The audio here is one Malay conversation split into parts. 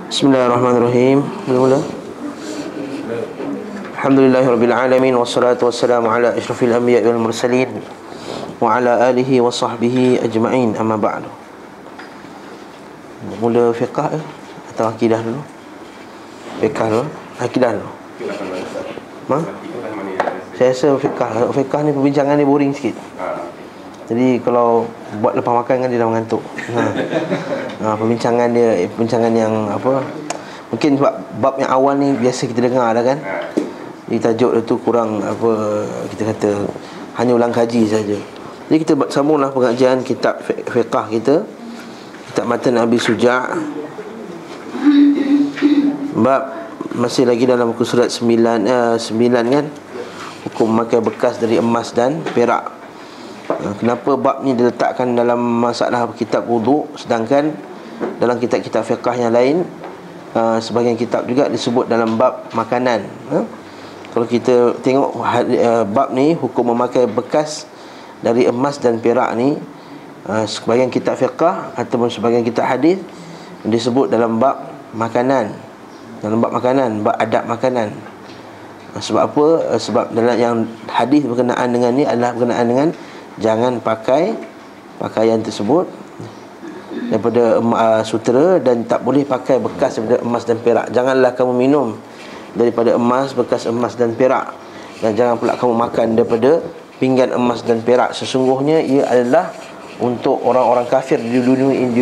Bismillahirrahmanirrahim. Mula-mula. Alhamdulillahirabbil alamin wassalatu wassalamu ala asyrafil anbiya'i wal mursalin wa ala alihi wa sahbihi ajma'in. Amma ba'du. Mula fiqh atau akidah dulu? Fiqh dulu, akidah dulu. Saya rasa fiqh ni perbincangan ni boring sikit. Jadi kalau buat lepas makan kan dia dah mengantuk. Perbincangan yang apa, mungkin sebab bab yang awal ni biasa kita dengar dah kan. Jadi tajuk dia tu kurang apa, kita kata hanya ulang kaji saja. Jadi kita sambunglah pengajian kitab fiqh kita, kitab Matan Abi Suja'. Bab masih lagi dalam muka surat 9 kan, hukum memakai bekas dari emas dan perak. Kenapa bab ni diletakkan dalam masalah kitab wudu, sedangkan dalam kitab-kitab fiqh yang lain sebahagian kitab juga disebut dalam bab makanan. Kalau kita tengok bab ni, hukum memakai bekas dari emas dan perak ni, sebahagian kitab fiqh ataupun sebahagian kitab hadis disebut dalam bab makanan. Dalam bab makanan, bab adab makanan. Sebab apa? Sebab dalam yang hadis berkenaan dengan ni adalah berkenaan dengan jangan pakai pakaian tersebut daripada sutera, dan tak boleh pakai bekas daripada emas dan perak. Janganlah kamu minum daripada emas, bekas emas dan perak, dan jangan pula kamu makan daripada pinggan emas dan perak. Sesungguhnya ia adalah untuk orang-orang kafir di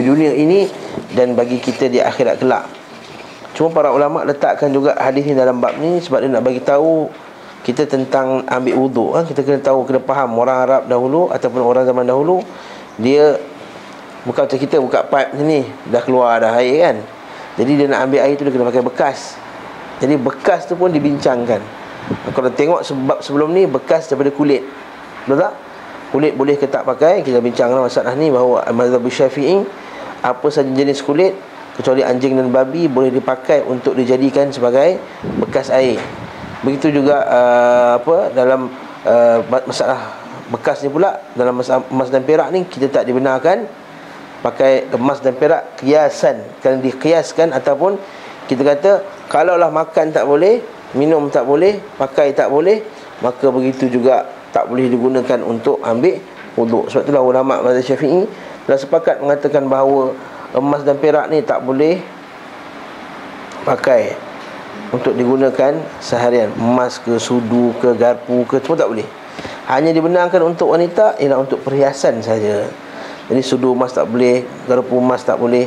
dunia ini dan bagi kita di akhirat kelak. Cuma para ulama letakkan juga hadis ni dalam bab ni sebab dia nak bagi tahu kita tentang ambil wuduk kan. Kita kena tahu, kena faham orang Arab dahulu ataupun orang zaman dahulu, dia bukan macam kita buka pipe macam ni, dah keluar dah air kan. Jadi dia nak ambil air tu dia kena pakai bekas. Jadi bekas tu pun dibincangkan. Kalau tengok sebab sebelum ni bekas daripada kulit, betul tak? Kulit boleh ke tak pakai? Kita bincangkan masalah ni bahawa mazhab Syafi'i, apa saja jenis kulit kecuali anjing dan babi boleh dipakai untuk dijadikan sebagai bekas air. Begitu juga dalam masalah bekas ni pula, dalam masalah emas dan perak ni kita tak dibenarkan pakai emas dan perak kiasan. Kalau dikiaskan ataupun kita kata kalaulah makan tak boleh, minum tak boleh, pakai tak boleh, maka begitu juga tak boleh digunakan untuk ambil wuduk. Sebab itulah ulama mazhab Syafi'i telah sepakat mengatakan bahawa emas dan perak ni tak boleh pakai untuk digunakan seharian. Emas ke, sudu ke, garpu ke, semua tak boleh. Hanya dibenarkan untuk wanita ialah untuk perhiasan saja. Jadi sudu emas tak boleh, garpu emas tak boleh.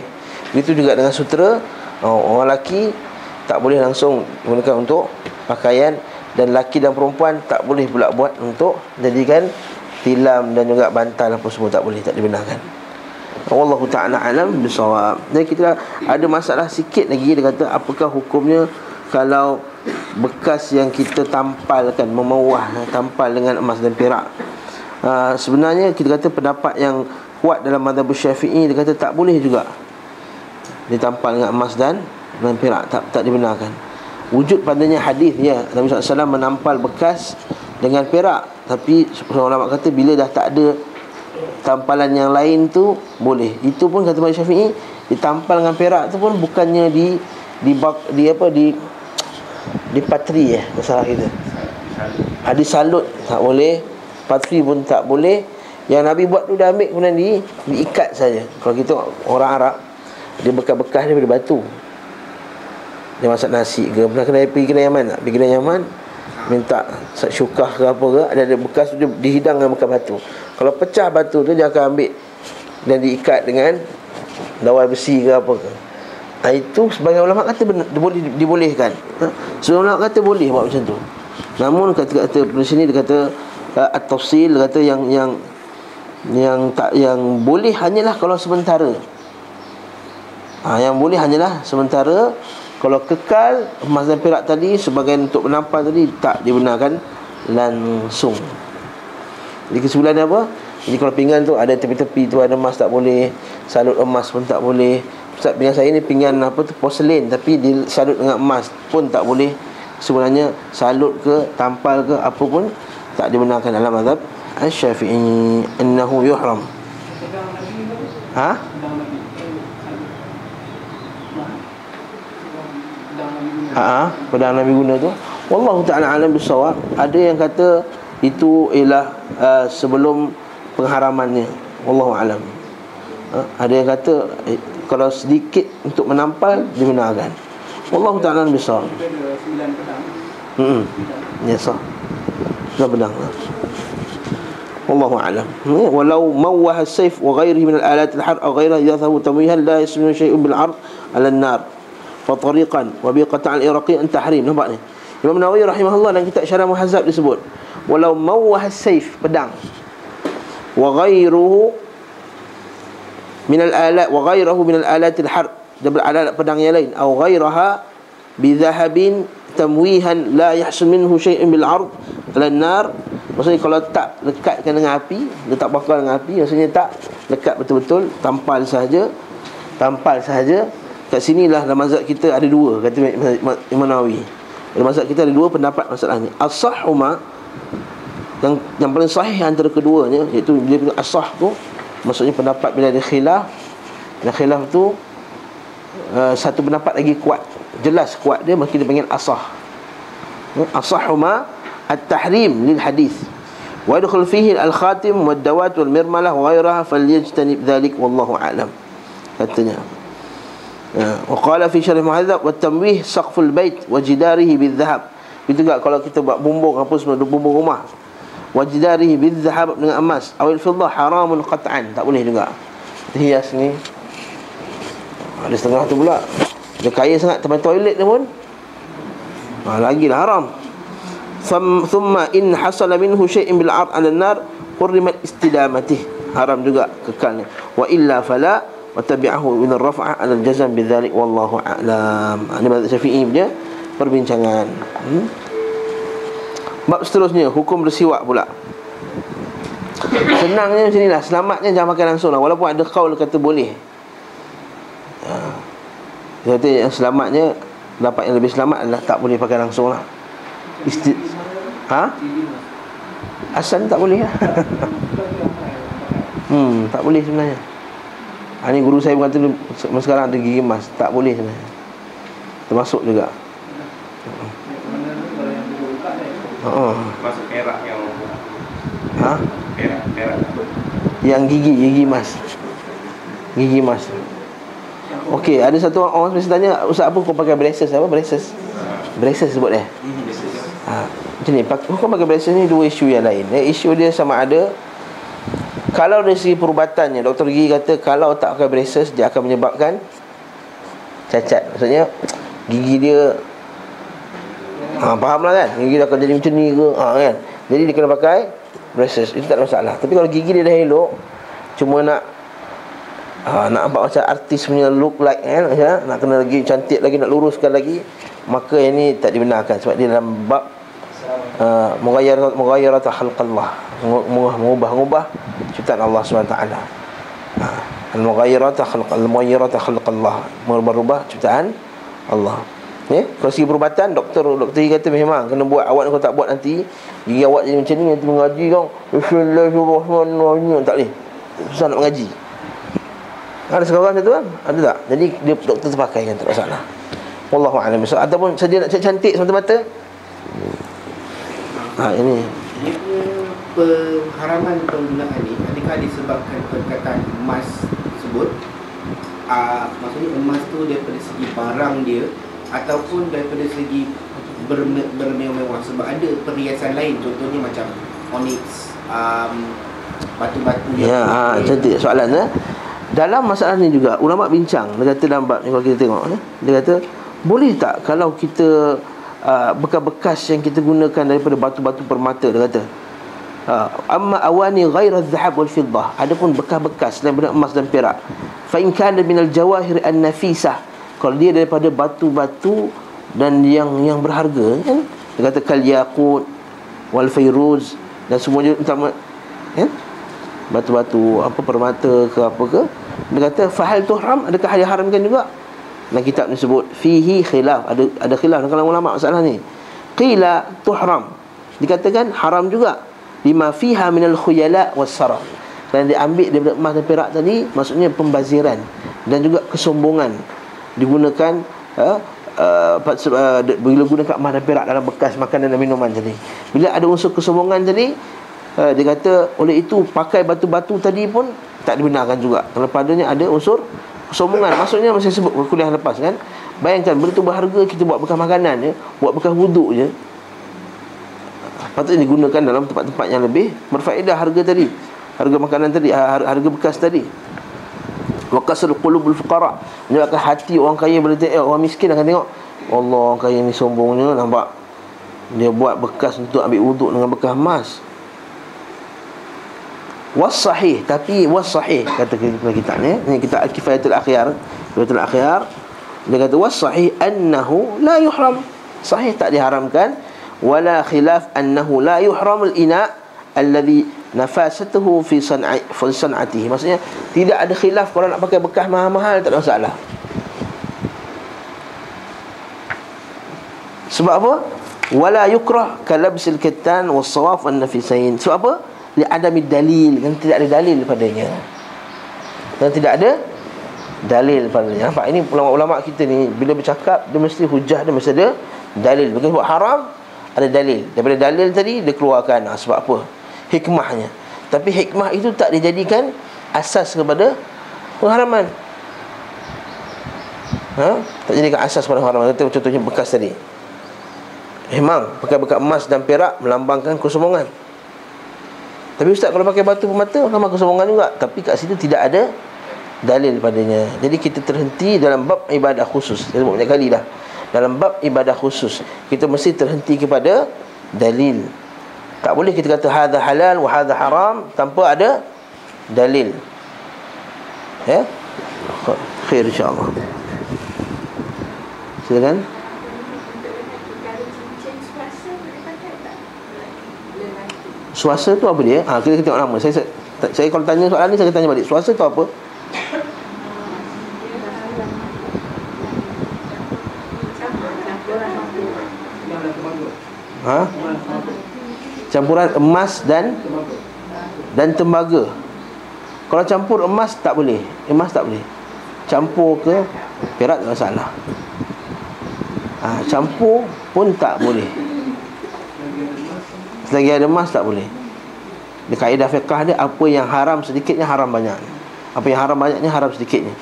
Begitu juga dengan sutera. Orang lelaki tak boleh langsung gunakan untuk pakaian, dan lelaki dan perempuan tak boleh pula buat untuk jadikan tilam dan juga bantal apa semua, tak boleh, tak dibenarkan. Wallahu ta'ala alam bisawab. Dan kita ada masalah sikit lagi. Dia kata apakah hukumnya kalau bekas yang kita tampalkan, memawah, tampal dengan emas dan perak. Sebenarnya kita kata pendapat yang kuat dalam mazhab Syafi'i, dia kata tak boleh juga ditampal dengan emas dan perak, tak dibenarkan. Wujud padanya hadis ya, Nabi SAW menampal bekas dengan perak, tapi seorang ulama kata bila dah tak ada tampalan yang lain tu boleh. Itu pun kata mazhab Syafi'i, ditampal dengan perak tu pun bukannya di patri masalah kita. Ada salut tak boleh, patri pun tak boleh. Yang Nabi buat tu dah ambil kemudian diikat saja. Kalau kita orang Arab, dia bekas-bekas daripada batu. Dia masak nasi ke, pernah kena pergi kedai Yaman tak? Pergi kedai Yaman, minta syukah ke apa ke, ada bekas tu dia dihidang dengan bekas batu. Kalau pecah batu tu dia akan ambil dan diikat dengan dawai besi ke apa ke. Itu sebagian ulama kata dibolehkan. Sebagian ulama kata boleh buat macam tu. Namun kata di sini dia kata at-tafsil, dia kata yang boleh hanyalah kalau sementara. Yang boleh hanyalah sementara. Kalau kekal emas dan perak tadi sebagai untuk menampal tadi, tak dibenarkan langsung. Jadi kesimpulannya apa? Jadi kalau pinggan tu ada tepi-tepi tu ada emas tak boleh, salut emas pun tak boleh. Ustaz, pinggan saya ni pinggan apa tu, porcelain, tapi disalut dengan emas pun tak boleh. Sebenarnya salut ke, tampal ke, apa pun tak dibenarkan dalam mazhab Asy-Syafi'i. Innahu yuhram. pedang Nabi guna tu. Wallahu ta'ala alam bisawab. Ada yang kata itu ialah sebelum pengharamannya. Wallahu alam. Ada yang kata kalau sedikit untuk menampal digunakan. Wallahu ta'ala alam bisawab. Ya sah. Sudah pedang. Wallahu a'lam. Walau mawwaha as-sayf wa ghayrihi min al-alat al-harb aw ghayriha yathabu tamwihan la yasminu shay'un bil 'ard 'ala an-nar fa tariqan wa bi qata' al-iraqi an tahrim. Nampak ni Imam Nawawi rahimahullah dalam kitab Syarah Muhazzab disebut walau mawwaha as-sayf, pedang, wa ghayruhu min al-alat wa ghayruhu min al-alat al-harb, dan alat pedang yang lain, aw ghayraha bi dhahabin tamwihan la yahsul minhu shay'un bil 'ard 'ala an-nar. Maksudnya kalau tak lekatkan dengan api, dia tak bakar dengan api, maksudnya tak lekat betul-betul, tampal sahaja. Kat sinilah dalam mazhab kita ada dua, kata Imam Nawawi. Dalam mazhab kita ada dua pendapat masalah ni. As-sahhuma, yang paling sahih antara keduanya, iaitu bila as-sah tu maksudnya pendapat bila ada khilaf. Dan khilaf tu satu pendapat lagi kuat, jelas kuat dia, maka kita panggil as-sah. As-sahhuma at-tahrim lil hadis wa yadkhul fihi al-khatim wad-dawat wal mirmalah wa ghayraha falyajtanib dhalik wallahu a'lam. Katanya wa qala fi syarh muhadzab wa tamwih saqful bait wa jidarihi bil-dhahab. Itu juga kalau kita buat bumbung apa semua, bumbung rumah, wa jidarihi bil-dhahab dengan emas awil fiddah haramun qat'an, tak boleh juga. Hias ni ada setengah tu pula dia kaya sangat, tempat toilet dia pun lagilah haram. Thumma in hasala minhu shay'in bil 'ard 'ala an-nar hurrimat istidamatihi, haram juga kekalnya. Wa illa fala wa tabi'ahu min ar-raf'ah 'ala al-jazm bidzalik wallahu a'lam. Ini mazhab Syafi'i punya perbincangan. Bab seterusnya, hukum bersiwak pula. Senangnya macam inilah, selamatnya jangan makan langsung lah. Walaupun ada qaul kata boleh. Dia kata yang selamatnya, dapat yang lebih selamat adalah tak boleh pakai langsung lah. Asal tak boleh lah. Tak boleh sebenarnya. Ini guru saya berkata sekarang ada gigi emas, tak boleh sebenarnya. Termasuk juga masuk perak yang perak yang gigi emas. Gigi emas. Okey, ada satu orang mesti tanya, ustaz apa kau pakai braces? Apa braces? Braces sebut dia. Macam ni, hukum pakai braces ni dua isu yang lain. Isu dia sama ada, kalau dari segi perubatannya, doktor gigi kata kalau tak pakai braces dia akan menyebabkan cacat. Maksudnya gigi dia faham lah kan, gigi dia akan jadi macam ni ke kan. Jadi dia kena pakai braces, itu tak ada masalah. Tapi kalau gigi dia dah elok, cuma nak nampak macam artis punya look like kan, nak kena lagi cantik lagi, nak luruskan lagi, maka ini tak dibenarkan. Sebab dia dalam bab mughayyarat khalqallah, mengubah ciptaan Allah SWT. Al-mughayyarat khalqallah, merubah ciptaan Allah. Kalau segi perubatan, doktor kata memang kena buat. Awak kalau tak buat nanti gigi awak jadi macam ni, nanti mengaji kan Bismillahirrahmanirrahim, tak boleh, susah nak mengaji. Ada sekarang macam tu kan? Ada tak? Jadi dia doktor terpakai kan, tak masalah. Wallahu a'lam. Ataupun saja nak cantik semata-mata. Ini pengharaman penggunaan ni adakah disebabkan perkataan emas tersebut? Maksudnya emas tu daripada segi barang dia ataupun daripada segi bermewah-mewah? Sebab ada perhiasan lain, contohnya macam onyx, batu-batu yang cantik. Soalannya dalam masalah ni juga ulama bincang. Dia kata dalam bab ni, kalau kita tengok dia kata boleh tak kalau kita bekas-bekas yang kita gunakan daripada batu-batu permata, dia kata amma awani ghaira adh-dhahab wal fiddah, adapun bekas-bekas daripada emas dan perak, fa in kana min al-jawahir an-nafisah, kalau dia daripada batu-batu dan yang berharga kan, dia kata kal yaqut wal fayruz dan semuanya utama kan, batu-batu apa permata ke apa ke, dia kata fahal tuhram, adakah diharamkan juga? Dan kitab ni sebut fihi khilaf, ada khilaf dalam kalangan ulama masalah ni. Qila tuhram, dikatakan haram juga, lima fiha minal khuyala was saraf, dan diambil daripada emas dan perak tadi, maksudnya pembaziran dan juga kesombongan, digunakan bila gunakan emas dan perak dalam bekas makanan dan minuman tadi, bila ada unsur kesombongan tadi, dia kata oleh itu pakai batu-batu tadi pun tak dibenarkan juga, kerana padanya ada unsur kesombongan. Maksudnya masa sebut kuliah lepas kan, bayangkan benda tu berharga, kita buat bekas makanan je, buat bekas wuduk je, patutnya digunakan dalam tempat-tempat yang lebih berfaedah. Harga tadi, harga makanan tadi, harga bekas tadi. Wa kasrul qulubul fuqara, menyebabkan hati orang kaya bila tengok orang miskin akan tengok, Allah, orang kaya ni sombongnya, nampak dia buat bekas untuk ambil wuduk dengan bekas emas. Was-sahih, tapi was-sahih kata kita ni kita Kifayatul Akhyar, Kifayatul Akhyar, dia kata was-sahih annahu la yuhram, sahih tak diharamkan, wala khilaf annahu la yuhramul ina alladhi nafasatuhu fi san'atihi. Maksudnya tidak ada khilaf kalau nak pakai bekas mahal-mahal, tak ada masalah. Sebab apa? Wala yukrah kalabsil kittan was-sawaf wan-nafisain. Sebab apa? Li adami dalil, kan tidak ada dalil padanya. Dan tidak ada dalil padanya. Nampak, ini ulama-ulama kita ni bila bercakap dia mesti hujah, dia mesti ada dalil. Bila buat haram ada dalil. Daripada dalil tadi dia keluarkan sebab apa? Hikmahnya. Tapi hikmah itu tak dijadikan asas kepada pengharaman. Tak jadikan asas kepada pengharaman. Contohnya bekas tadi. Memang pakai bekas emas dan perak melambangkan kesombongan. Tapi ustaz, kalau pakai batu permata melambangkan kesombongan juga. Tapi kat situ tidak ada dalil padanya. Jadi kita terhenti dalam bab ibadah khusus. Saya sebut banyak kali dah. Dalam bab ibadah khusus kita mesti terhenti kepada dalil. Tak boleh kita kata hadza halal wa hadza haram tanpa ada dalil. Ya? Khair insya-Allah. Silakan. Suasa tu apa dia? Kita tengok nama. Saya kalau tanya soalan ni saya tanya balik. Suasa tu apa? Campuran emas dan tembaga. Kalau campur emas tak boleh. Emas tak boleh. Campur ke perak tak masalah. Campur pun tak boleh. Selagi ada emas tak boleh. Di kaedah fiqah dia, apa yang haram sedikitnya haram banyak. Apa yang haram banyaknya haram sedikitnya.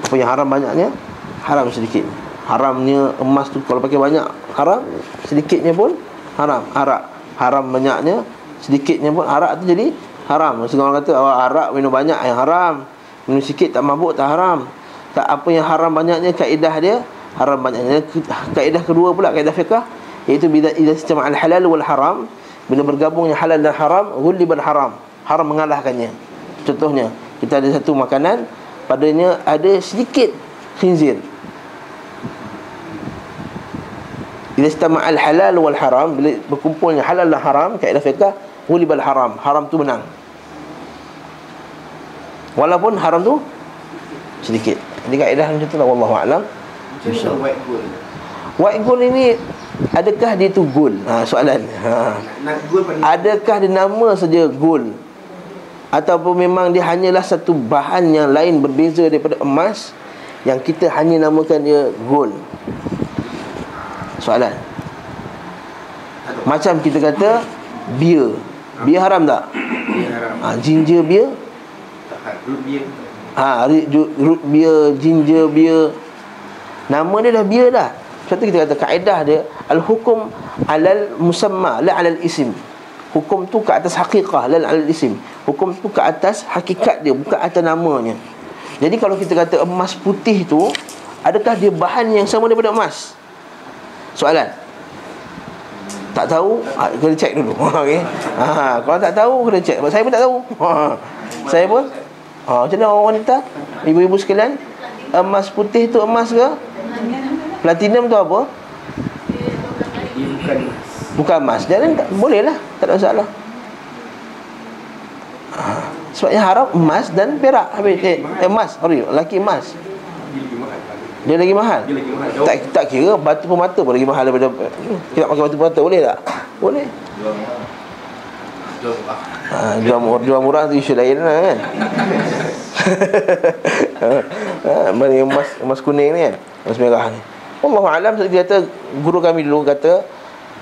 Apa yang haram banyaknya haram sedikitnya. Haramnya emas tu kalau pakai banyak haram, sedikitnya pun haram. Arak haram banyaknya, sedikitnya pun arak tu jadi haram. Maksudnya orang kata arak minum banyak yang haram, minum sikit tak mabuk tak haram. Tak, apa yang haram banyaknya kaedah dia haram banyaknya. Kaedah kedua pula, kaedah fiqh, iaitu bila istima' al-halal wal haram, bila bergabungnya halal dan haram, ghulibal haram, haram mengalahkannya. Contohnya, kita ada satu makanan, padanya ada sedikit khinzir. Bila istima' al-halal wal haram, bila berkumpulnya halal dan haram, kaedah fiqh, ghulibal haram, haram tu menang, walaupun haram tu sedikit. Jadi kaedah macam tu lah, wallahu a'lam. Macam white gold. White gold ini, adakah dia tu gold? Soalan. Adakah dia nama saja gold, ataupun memang dia hanyalah satu bahan yang lain berbeza daripada emas, yang kita hanya namakan dia gold? Soalan. Macam kita kata beer. Beer haram tak? Ginger beer? Root beer. Root beer, ginger beer, nama dia dah beer dah. Sebab tu kita kata kaedah dia al-hukum alal musamma la alal isim. Hukum tu ke atas hakikah, la alal isim. Hukum tu ke atas hakikat dia, bukan atas namanya. Jadi kalau kita kata emas putih tu, adakah dia bahan yang sama daripada emas? Soalan. Tak tahu, kena cek dulu. Okey. Kalau tak tahu kena cek. Sebab saya pun tak tahu. Saya pun macam mana orang wanita, ibu-ibu sekalian, emas putih tu emas ke? Platinum tu apa? Bukan emas. Jadi boleh lah, tak ada masalah. Sebabnya haram emas dan perak. Emas, lelaki emas, dia lagi mahal. Tak kira batu permata pun lagi mahal daripada. Kita pakai batu permata boleh tak? Boleh. Jual murah tu isu lain lah kan. Mana emas kuning ni kan, emas merah ni. Wallahu alam. Dia kata, guru kami dulu kata,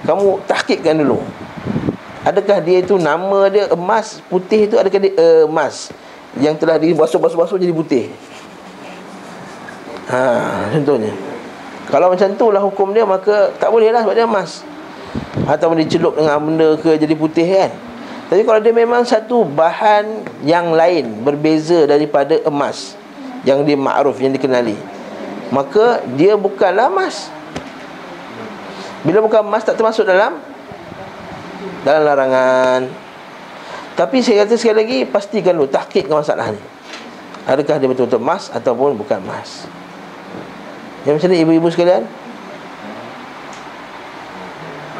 kamu tahqiqkan dulu, adakah dia itu nama dia emas putih itu, adakah dia emas yang telah dibasuh-basuh jadi putih? Contohnya. Kalau macam tu lah hukum dia, maka tak boleh lah sebab dia emas. Ataupun dicelup dengan benda ke jadi putih kan. Tapi kalau dia memang satu bahan yang lain, berbeza daripada emas yang dia ma'ruf, yang dikenali, maka dia bukanlah emas. Bila bukan emas, tak termasuk dalam larangan. Tapi saya kata sekali lagi, pastikan dulu, tahqiqkan masalah ni, adakah dia betul-betul emas ataupun bukan emas. Yang macam ni ibu-ibu sekalian?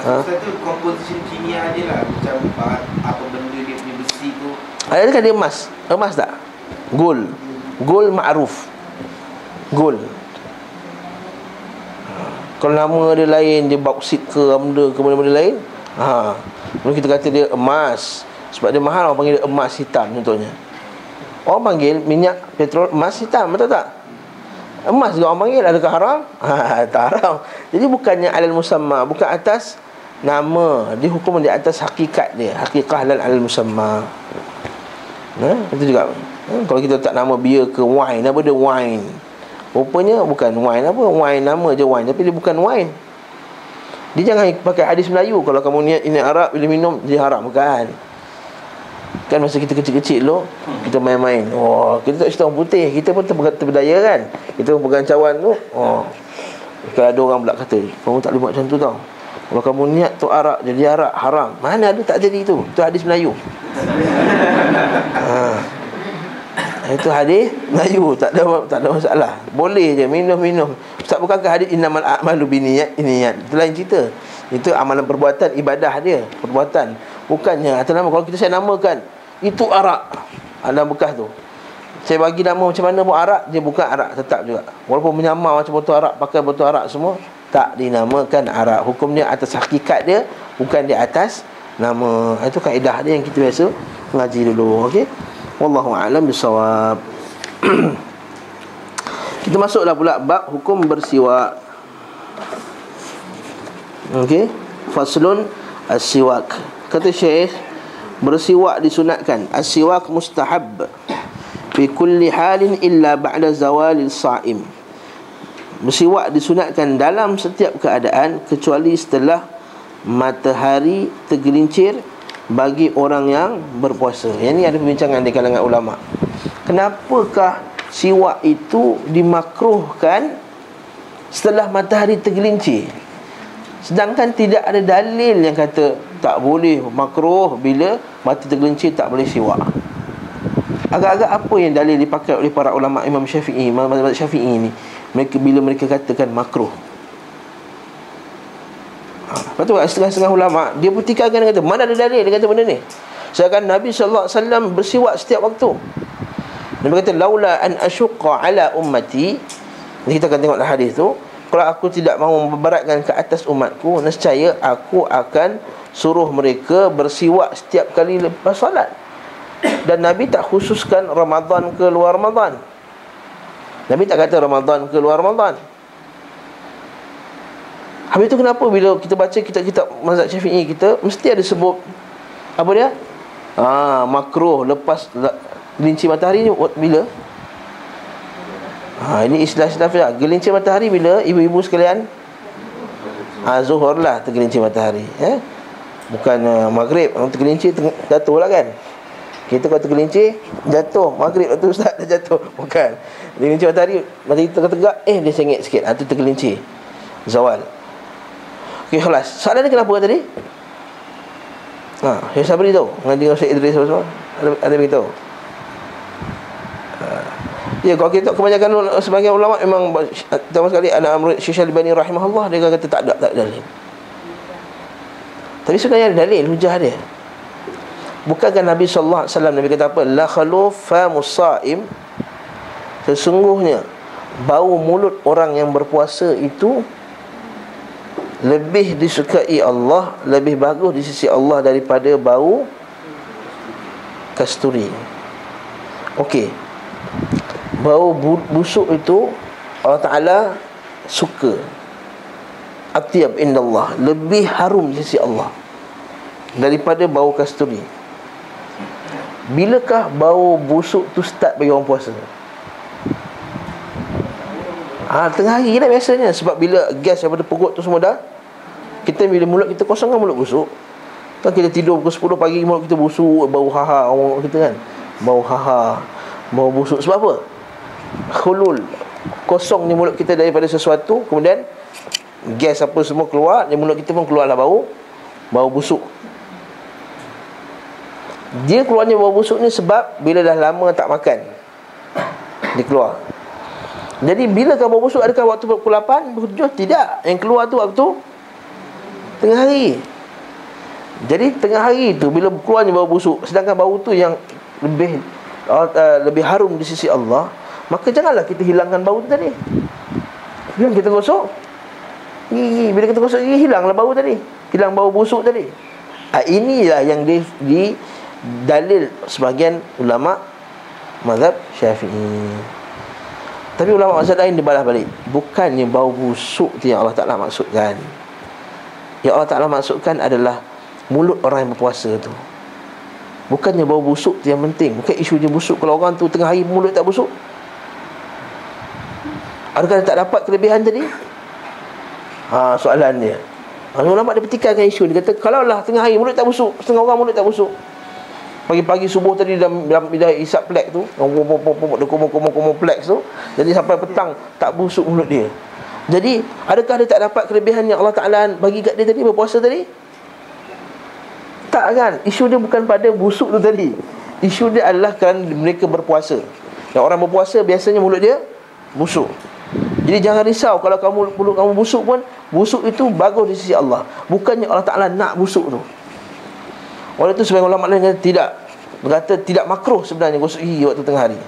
Maksud tu komposisi kimia dia lah, macam apa benda dia punya besi tu. Adakah dia emas? Emas tak? Gold ma'ruf, gold. Kalau nama dia lain, dia bauksit ke benda lain, mungkin kita kata dia emas. Sebab dia mahal, orang panggil dia emas hitam contohnya. Orang panggil minyak petrol emas hitam, betul tak? Emas juga orang panggil, adakah haram? Tak haram. Jadi bukannya alal musamma, bukan atas nama, dia hukum di atas hakikat dia, hakikah halal alal musamma. Itu juga. Kalau kita tak nama beer ke wine, apa dia wine, rupanya bukan wine apa, wine nama je wine, tapi dia bukan wine. Dia jangan pakai hadis Melayu, kalau kamu niat ini arak bila minum dia haram, bukan. Kan masa kita kecil-kecil dulu, kita main-main, kita tak cerita orang putih, kita pun terberdaya kan, kita pun pegang cawan tu. Kalau ada orang pula kata, kamu tak boleh buat macam tu tau, kalau kamu niat tu arak, jadi arak haram. Mana ada, tak jadi itu hadis Melayu. Itu hadis Melayu, tak ada masalah. Boleh je minum. Ustaz, bukankah hadis innamal a'malu binniyat, itu lain cerita. Itu amalan perbuatan, ibadah dia, perbuatan. Bukannya atas nama, kalau saya namakan itu arak, ada bekas tu, saya bagi nama macam mana pun arak, dia bukan arak tetap juga. Walaupun menyamar macam botol arak, pakai botol arak semua, tak dinamakan arak. Hukumnya atas hakikat dia, bukan di atas nama. Itu kaedah dia yang kita biasa ngaji dulu. Okey, wallahu a'lam bisawab. Kita masuklah pula bab hukum bersiwak. Okey, faslun as-siwak. Kata Syekh, bersiwak disunatkan. As-siwak mustahab fi kulli halin illa ba'da zawalil sa'im. Bersiwak disunatkan dalam setiap keadaan kecuali setelah matahari tergelincir bagi orang yang berpuasa. Yang ni ada perbincangan di kalangan ulama. Kenapakah siwak itu dimakruhkan setelah matahari tergelincir, sedangkan tidak ada dalil yang kata tak boleh, makruh bila mati tergelincir tak boleh siwak? Agak-agak apa yang dalil dipakai oleh para ulama Imam Syafi'i, mazhab Syafi'i ni, bila mereka katakan makruh? Lepas tu setengah-setengah ulama dia petikankan, dia kata mana ada dalil dia kata benda ni. Sedangkan Nabi SAW bersiwak setiap waktu. Nabi kata laula an asyqa ala ummati, kita akan tengoklah hadis tu, kalau aku tidak mahu memberatkan ke atas umatku, nescaya aku akan suruh mereka bersiwak setiap kali lepas solat. Dan Nabi tak khususkan Ramadan ke luar Ramadan. Nabi tak kata Ramadan ke luar Ramadan. Habis tu kenapa bila kita baca kitab-kitab mazhab Syafi'i, kita mesti ada sebut apa dia? Makruh lepas gelincir matahari ni bila? Ini istilah-istilah gelincir matahari bila, ibu-ibu sekalian? Zuhur lah tergelincir matahari, bukan maghrib. Orang tergelincir jatuh lah kan. Kita kalau tergelincir jatuh, maghrib tu ustaz dah jatuh. Bukan. Tergelincir matahari tegak-tegak, dia sengit sikit, tu tergelincir zawal. Okey, kelas. Soalan ni kenapa tadi? Saya Sabri tahu, dengan Syekh Idris semua ada beritahu. Ya, kalau kita kebanyakan sebagian ulama memang sama sekali, ada Syekh Al-Albani rahimahullah, dia kata tak ada dalil. Tapi sebenarnya ada dalil, hujah dia. Bukankah Nabi sallallahu alaihi wasallam, Nabi kata apa? La khalufa musaim, sesungguhnya bau mulut orang yang berpuasa itu lebih disukai Allah, lebih bagus di sisi Allah daripada bau kasturi. Okey, bau busuk itu Allah Ta'ala suka. atyab indallah, lebih harum di sisi Allah daripada bau kasturi. Bilakah bau busuk tu start bagi orang puasa? Tengah hari dah biasanya. Sebab bila gas daripada perut tu semua dah, kita bila mulut kita kosong kan mulut busuk. Kan kita tidur pukul 10 pagi, mulut kita busuk, bau haha orang kita kan. Bau haha, bau busuk. Sebab apa? Khulul, kosong ni mulut kita daripada sesuatu, kemudian gas apa semua keluar, di mulut kita pun keluarlah bau busuk. Dia keluarnya bau busuk ni sebab bila dah lama tak makan, dia keluar. Jadi bila kau bau busuk, adakah waktu pukul 8, pukul 7? Tidak. Yang keluar tu waktu tengah hari. Jadi tengah hari tu bila keluarnya bau busuk, sedangkan bau tu yang lebih harum di sisi Allah, maka janganlah kita hilangkan bau tu tadi. Bila kita gosok gigi, bila kita gosok gigi, hilanglah bau tadi, hilang bau busuk tadi. Inilah yang di dalil sebahagian ulama mazhab Syafi'i. Tapi ulama mazhab lain dibalas balik, bukannya bau busuk tu yang Allah Ta'ala maksudkan. Yang Allah Ta'ala maksudkan adalah mulut orang yang berpuasa tu. Bukannya bau busuk tu yang penting. Bukan isu dia busuk. Kalau orang tu tengah hari mulut tak busuk, adakah dia tak dapat kelebihan tadi? Soalan dia. Ulama dia petikankan isu. Dia kata, kalaulah tengah hari mulut tak busuk, setengah orang mulut tak busuk, pagi-pagi subuh tadi dah isap plek tu, kumur plek tu, jadi sampai petang tak busuk mulut dia. Jadi adakah dia tak dapat kelebihan yang Allah Ta'ala bagi kat dia tadi, berpuasa tadi? Tak kan? Isu dia bukan pada busuk tu tadi. Isu dia adalah kerana mereka berpuasa. Yang orang berpuasa biasanya mulut dia busuk. Jadi jangan risau kalau mulut kamu busuk pun. Busuk itu bagus di sisi Allah. Bukannya Allah Ta'ala nak busuk tu. Oleh itu sebagian ulama lain berkata tidak makruh sebenarnya gosok gigi waktu tengah hari.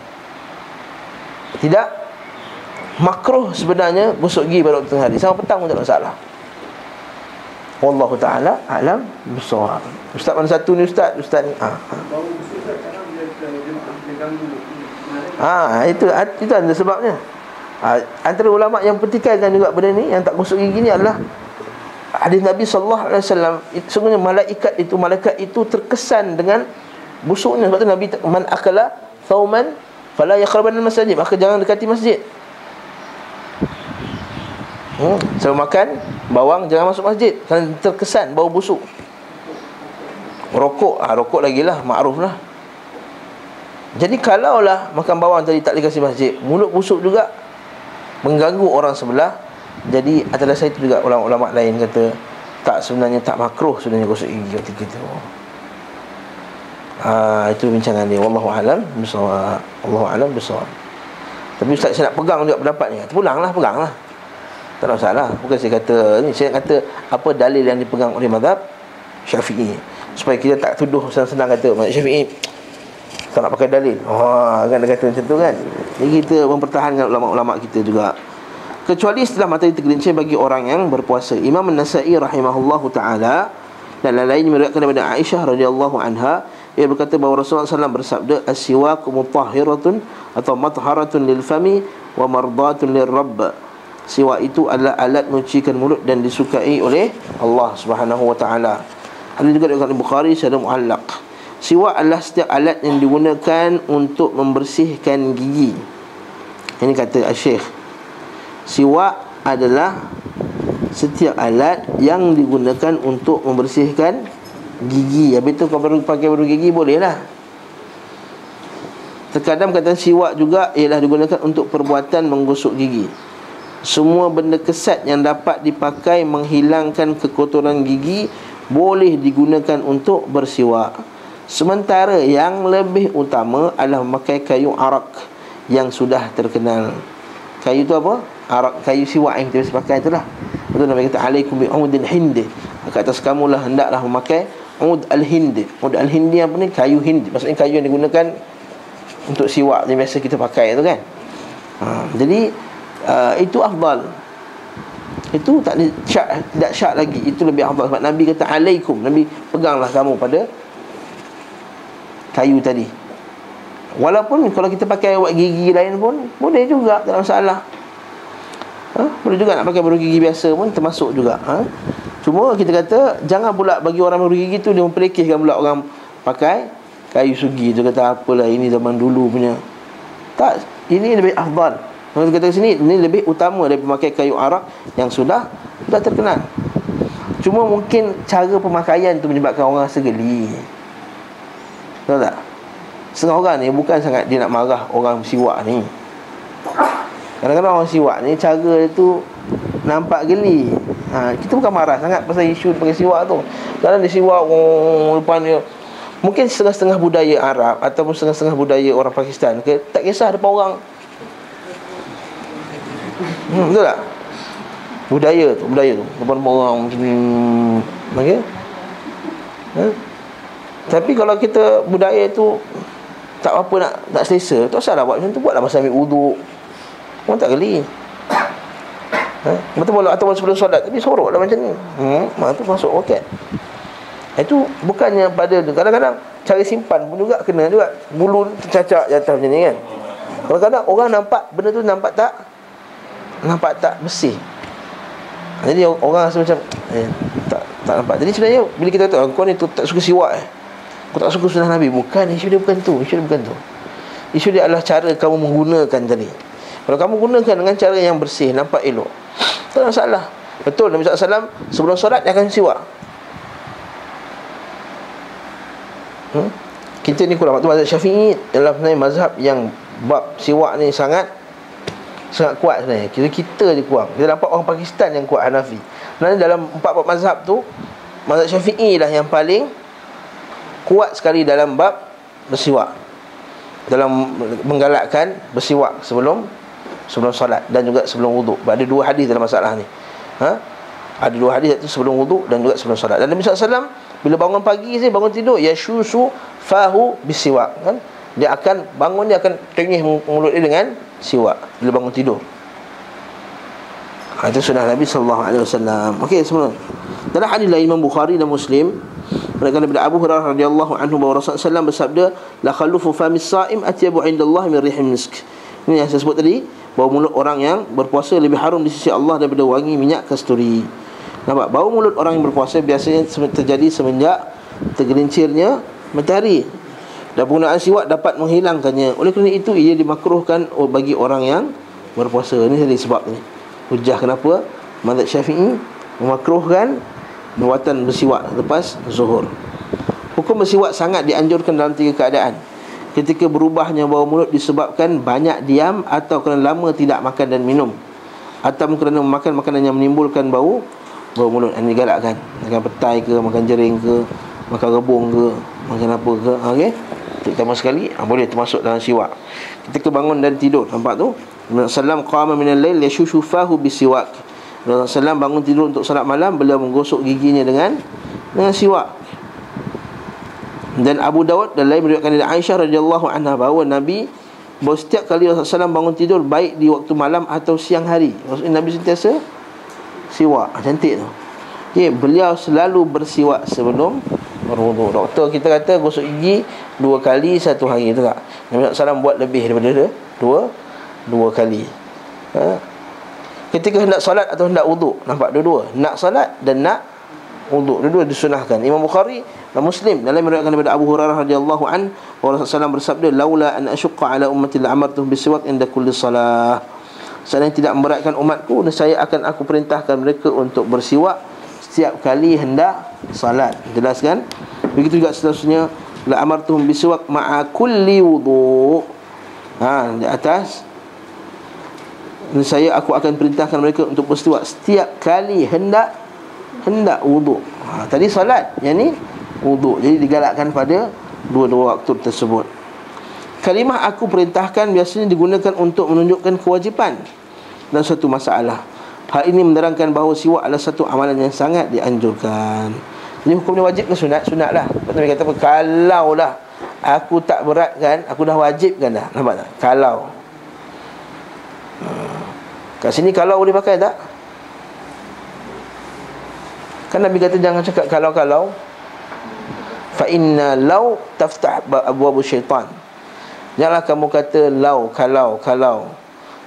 Tidak makruh sebenarnya gosok gigi pada waktu tengah hari. Sampai petang pun tak ada masalah. Wallahu ta'ala a'lam bissawab. Ustaz mana satu ni ustaz? Ustaz ni itu ada sebabnya. Antara ulama yang petikankan juga benda ni, yang tak gosok gigi ni adalah hadis Nabi sallallahu alaihi wasallam. Sungguhnya malaikat itu terkesan dengan busuknya. Sebab tu Nabi, man akala thawman fala yaqrabanal masjid, maka jangan dekati masjid. Sebab makan bawang jangan masuk masjid kerana terkesan bau busuk. Rokok lagilah makruf lah. Jadi kalaulah makan bawang tadi tak boleh kasih masjid, mulut busuk juga, mengganggu orang sebelah. Jadi atas dasar itu juga ulama-ulama lain kata tak, sebenarnya tak makruh sebenarnya gosok gigi waktu itu. Itu bincangan dia. Wallahu a'lam bissawab. Wallahu a'lam bissawab. Tapi ustaz, saya nak pegang juga pendapat ni. Peganglah. Tak ada masalah. Bukan saya kata ni, saya kata apa dalil yang dipegang oleh mazhab Syafi'i, supaya kita tak tuduh senang-senang kata mazhab Syafi'i tak nak pakai dalil. Kan dia kata macam tu kan. Jadi kita mempertahankan ulama-ulama kita juga, kecuali setelah matahari tergelincir bagi orang yang berpuasa. Imam An-Nasa'i rahimahullahu ta'ala dan lain-lain meriwayatkan daripada Aisyah radhiyallahu anha, ia berkata bahawa Rasulullah SAW bersabda, as-siwak mutahhiratun atau matharatun lil fami wa mardatun lir rabb. Siwak itu adalah alat menyucikan mulut dan disukai oleh Allah Subhanahu wa taala. Hadis juga diriwayatkan Bukhari secara muallaq. Siwak adalah setiap alat yang digunakan untuk membersihkan gigi. Ini kata Syekh, siwak adalah setiap alat yang digunakan untuk membersihkan gigi. Habis tu kalau baru pakai baru gigi bolehlah. Terkadang kata siwak juga ialah digunakan untuk perbuatan menggosok gigi. Semua benda kesat yang dapat dipakai menghilangkan kekotoran gigi boleh digunakan untuk bersiwak. Sementara yang lebih utama adalah memakai kayu arak yang sudah terkenal. Kayu tu apa? Arak, kayu siwak yang kita biasa pakai itulah. Betul Nabi kata, alaikum bi udil hind. Kat atas kamulah hendaklah memakai ud al-hind. Ud al-hind apa ni? Kayu hind. Maksudnya kayu yang digunakan untuk siwak yang biasa kita pakai tu kan. Jadi itu afdal. Itu tidak syak lagi. Itu lebih afdal. Sebab Nabi kata alaikum. Nabi peganglah kamu pada kayu tadi. Walaupun kalau kita pakai buat gigi lain pun boleh juga, tak ada masalah. Boleh juga nak pakai berugi gigi biasa pun termasuk juga. Cuma kita kata jangan pula bagi orang berugi gigi tu dia memperlekehkan pula orang pakai kayu sugi tu, kata apalah ini zaman dulu punya. Tak, ini lebih afdal. Kalau kata sini ini lebih utama daripada memakai kayu arak yang sudah terkenal. Cuma mungkin cara pemakaian tu menyebabkan orang rasa geli. Tahu tak? Setengah orang ni bukan sangat dia nak marah orang siwak ni. Kadang-kadang orang siwak ni cara dia tu nampak geli. Kita bukan marah sangat pasal isu pakai siwak tu. Kadang dia siwak depan dia. Mungkin setengah-setengah budaya Arab ataupun setengah-setengah budaya orang Pakistan tak kisah depan orang. Betul tak? Budaya tu depan orang macam ni. Okey? Tapi kalau kita budaya tu tak apa nak selesa, tak usahlah buat macam tu, buatlah masa ambil wuduk. Orang tak geli. Betul atau sebelum solat tapi soroklah macam ni. Tu masuk roket. Itu bukannya pada kadang-kadang cara simpan pun juga kena juga. Bulu tercacak jatuh macam ni kan. Kadang-kadang orang nampak benda tu nampak tak bersih. Jadi orang rasa macam tak nampak. Jadi sebenarnya bila kita kata kau ni tu tak suka siwak kau tak suka sunnah Nabi, bukan, isu dia bukan tu. Isu dia adalah cara kamu menggunakan tadi. Kalau kamu gunakan dengan cara yang bersih, nampak elok, tak ada masalah. Betul, Nabi SAW sebelum solat dia akan siwak. Kita ni kurang. Waktu mazhab Syafi'i dalam mazhab yang bab siwak ni sangat kuat sebenarnya. Kita je kurang. Kita nampak orang Pakistan yang kuat Hanafi. Sebenarnya dalam 4 bab mazhab tu, mazhab Syafi'i lah yang paling kuat sekali dalam bab bersiwak, dalam menggalakkan bersiwak sebelum solat dan juga sebelum wuduk. Ada 2 hadis dalam masalah ni. Ada 2 hadis iaitu sebelum wuduk dan juga sebelum solat. Dan Nabi SAW bila bangun pagi saya bangun tidur, yashushu fahu bisiwak, kan? Dia akan bangun, dia akan tengih mulut dia dengan siwak bila bangun tidur. Itu sunnah Nabi SAW. Okey, semua. Dalam hadis lain Imam Bukhari dan Muslim, daripada Abu Hurairah radhiyallahu anhu bahawa Rasulullah SAW bersabda, la khalufu famis saim atyabu indallah min rihim misk. Ini yang saya sebut tadi, bahawa mulut orang yang berpuasa lebih harum di sisi Allah daripada wangi minyak kasturi. Nampak? Bau mulut orang yang berpuasa biasanya terjadi semenjak tergelincirnya matahari, dan penggunaan siwak dapat menghilangkannya. Oleh kerana itu ia dimakruhkan bagi orang yang berpuasa. Ini tadi sebab ni hujah kenapa mazhab Syafi'i memakruhkan perbuatan bersiwak lepas zuhur. Hukum bersiwak sangat dianjurkan dalam 3 keadaan: ketika berubahnya bau mulut disebabkan banyak diam, atau kerana lama tidak makan dan minum, atau kerana memakan makanan yang menimbulkan bau mulut. Ini galakkan, makan petai ke, makan jering ke, makan rebung ke, makan apa ke. Okey, terutama sekali boleh termasuk dalam siwak. Ketika bangun dan tidur, nampak tu Rasulullah qama min al-lail yashushu fahu bisiwak. Rasulullah bangun tidur untuk salat malam, beliau menggosok giginya dengan siwak. Dan Abu Dawud dan lain meriwayatkan dari Aisyah radhiyallahu anha bahawa Nabi setiap kali Rasulullah SAW bangun tidur, baik di waktu malam atau siang hari, Nabi sentiasa siwak. Cantik tu. Okay, beliau selalu bersiwak sebelum berwuduk. Doktor kita kata gosok gigi 2 kali 1 hari, tu tak? Nabi SAW buat lebih daripada 2 kali. Ketika hendak solat atau hendak wuduk, nampak dua-dua, nak solat dan nak wuduk, dua-dua disunahkan. Imam Bukhari dan Muslim dalam meriwayatkan daripada Abu Hurairah radhiyallahu an, Rasulullah SAW bersabda, laula an asyqa ala ummati la amartuhum bisiwak inda kulli salah. Saya tidak memberatkan umatku, dan aku perintahkan mereka untuk bersiwak setiap kali hendak salat. Jelaskan. Begitu juga seterusnya, la amartuhum bisiwak ma'a kulli wudu'. Di atas, aku akan perintahkan mereka untuk bersiwak setiap kali hendak wuduk. Tadi salat, yang ni wuduk. Jadi digalakkan pada dua-dua waktu tersebut. Kalimah aku perintahkan biasanya digunakan untuk menunjukkan kewajipan dan suatu masalah. Hal ini menerangkan bahawa siwak adalah satu amalan yang sangat dianjurkan. Jadi hukumnya wajib ke sunat? Sunat lah. Nabi kata apa? Kalau lah aku tak beratkan, aku dah wajibkan dah. Nampak tak? Kalau kat sini kalau boleh pakai tak? Kan Nabi kata jangan cakap kalau-kalau. Fa inna law taftah abwaab syaitan. Janganlah kamu kata kalau.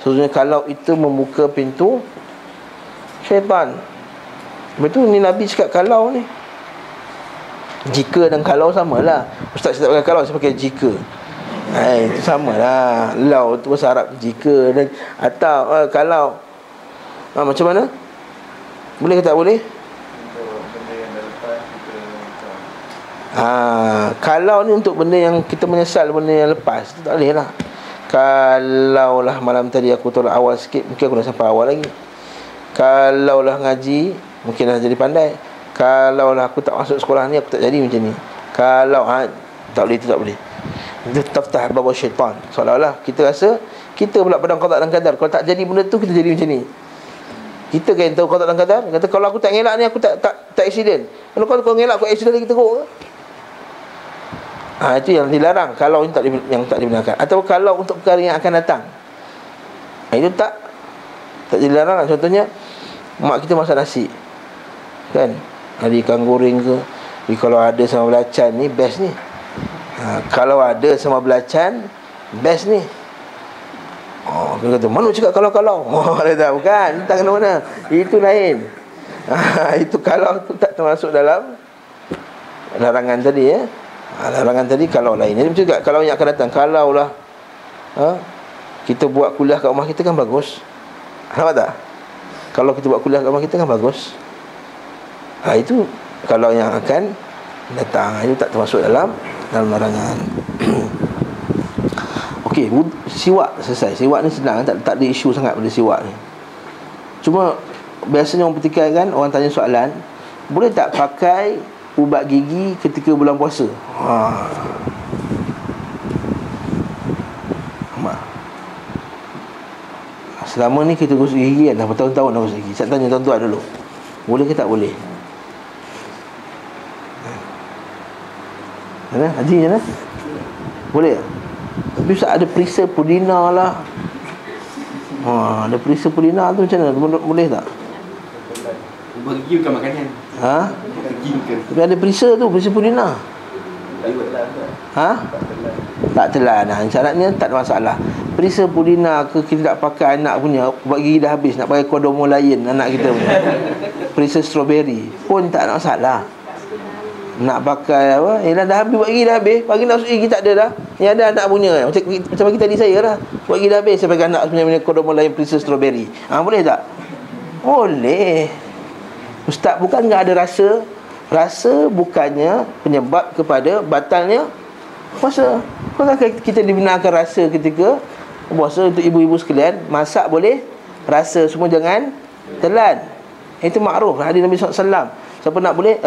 Sebenarnya kalau itu membuka pintu syaitan. Betul ni Nabi cakap kalau ni. Jika dan kalau samalah. Ustaz saya tak pakai kalau, saya pakai jika. Itu samalah. Lau tu bahasa Arab, jika dan atau kalau. Macam mana? Boleh ke tak boleh? Kalau ni untuk benda yang kita menyesal, benda yang lepas, tu tak boleh lah. Kalaulah malam tadi aku tolak awal sikit, mungkin aku dah sampai awal lagi. Kalaulah ngaji, mungkin dah jadi pandai. Kalaulah aku tak masuk sekolah ni, aku tak jadi macam ni. Kalau tak boleh, itu tak boleh. Itu taftah bab syaitan. Seolah-olah kita rasa kita pula pedang qada dan qadar. Kalau tak jadi benda tu, kita jadi macam ni. Kita kan tahu qada dan qadar, kata kalau aku tak ngelak ni, aku tak accident. Kalau kau ngelak, aku accident lagi teruk ke? Itu yang dilarang. Kalau ini yang tak dibenarkan. Atau kalau untuk perkara yang akan datang, itu tak dilarang. Contohnya mak kita masak nasi, kan, ada ikan goreng ke. Jadi kalau ada sama belacan ni, best ni. Kalau ada sama belacan, best ni. Dia kata, mana cakap kalau-kalau? Dia tak, bukan, tak kena mana. Itu lain. Itu kalau tu tak termasuk dalam larangan tadi, ya. Larangan tadi kalau lain. Jadi juga kalau yang akan datang, kalaulah kita buat kuliah kat rumah kita kan bagus. Nampak tak? Kalau kita buat kuliah kat rumah kita kan bagus. Itu kalau yang akan datang, itu tak termasuk dalam larangan. Okey, siwak selesai. Siwak ni senang, tak ada isu sangat pada siwak ni. Cuma biasanya orang pertikaikan, orang tanya soalan, boleh tak pakai ubat gigi ketika bulan puasa? Selama ni kita gosok gigi kan, dah bertahun-tahun dah gosok gigi. Saya tanya tuan-tuan dulu, boleh ke tak boleh? Mana? Haji mana? Boleh tak? Tapi Ustaz ada perisa pudina lah. Ada perisa pudina tu macam mana? Boleh tak? Ubat gigi bukan makanan. Gigi bukan. Tapi ada perisa tu, perisa pudina. Tak telan. Syaratnya tak ada masalah. Perisa pudina ke kita tak pakai anak punya, ubat gigi dah habis, nak pakai kodomo lain anak kita punya. Perisa strawberry pun tak ada masalah. Nak pakai apa? Dah habis, buat gigi dah habis. Pagi nak masuk gigi tak ada dah. Ni ada anak punya. Macam pagi tadi saya lah, buat gigi dah habis, saya pakai anak punya kodomo lain perisa strawberry. Boleh tak? Boleh. Ustaz, bukan enggak ada rasa? Rasa bukannya penyebab kepada batalnya puasa. Kalau kita dibenarkan rasa ketika puasa, untuk ibu-ibu sekalian, masak boleh, rasa semua jangan telan. Itu makruf hadis Nabi SAW. Siapa nak boleh,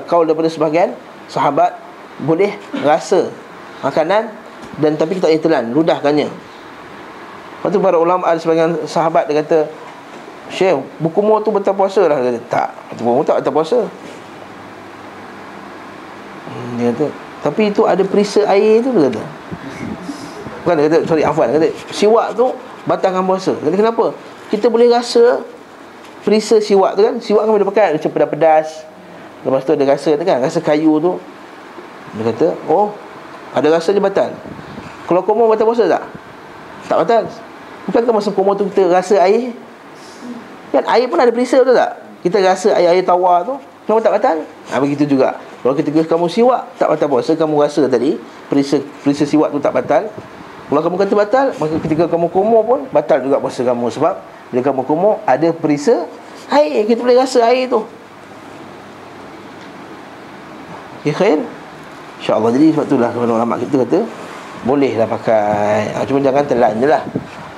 kaul daripada sebahagian sahabat, boleh rasa makanan dan tapi kita tak boleh telan, ludahkannya. Lepas tu para ulama, ada sebahagian sahabat dia kata, Syekh, berkumur tu batal puasa lah. Dia kata, tak, berkumur tak batal puasa. Dia kata, tapi itu ada perisa air tu, dia kata. Bukan, dia kata, sorry, Afwan, dia kata, siwak tu batalkan puasa. Dia kata, kenapa? Kita boleh rasa perisa siwak tu kan. Siwak kan boleh pakai, macam pedas-pedas. Lepas tu ada rasa tu kan, rasa kayu tu. Dia kata, ada rasa dia batal. Kalau kumur batal puasa tak? Tak batal. Bukankah masa kumur tu kita rasa air? Kan air pun ada perisa, betul tak? Kita rasa air tawar tu, kenapa tak batal? Begitu juga. Kalau ketika kamu siwak tak batal puasa, kamu rasa tadi perisa siwak tu tak batal. Kalau kamu kata batal, maka ketika kamu kumur pun batal juga puasa kamu. Sebab bila kamu kumur ada perisa air, kita boleh rasa air tu. Ya khair, InsyaAllah. Jadi sebab itulah ulama kita kata bolehlah pakai, cuma jangan telan je lah.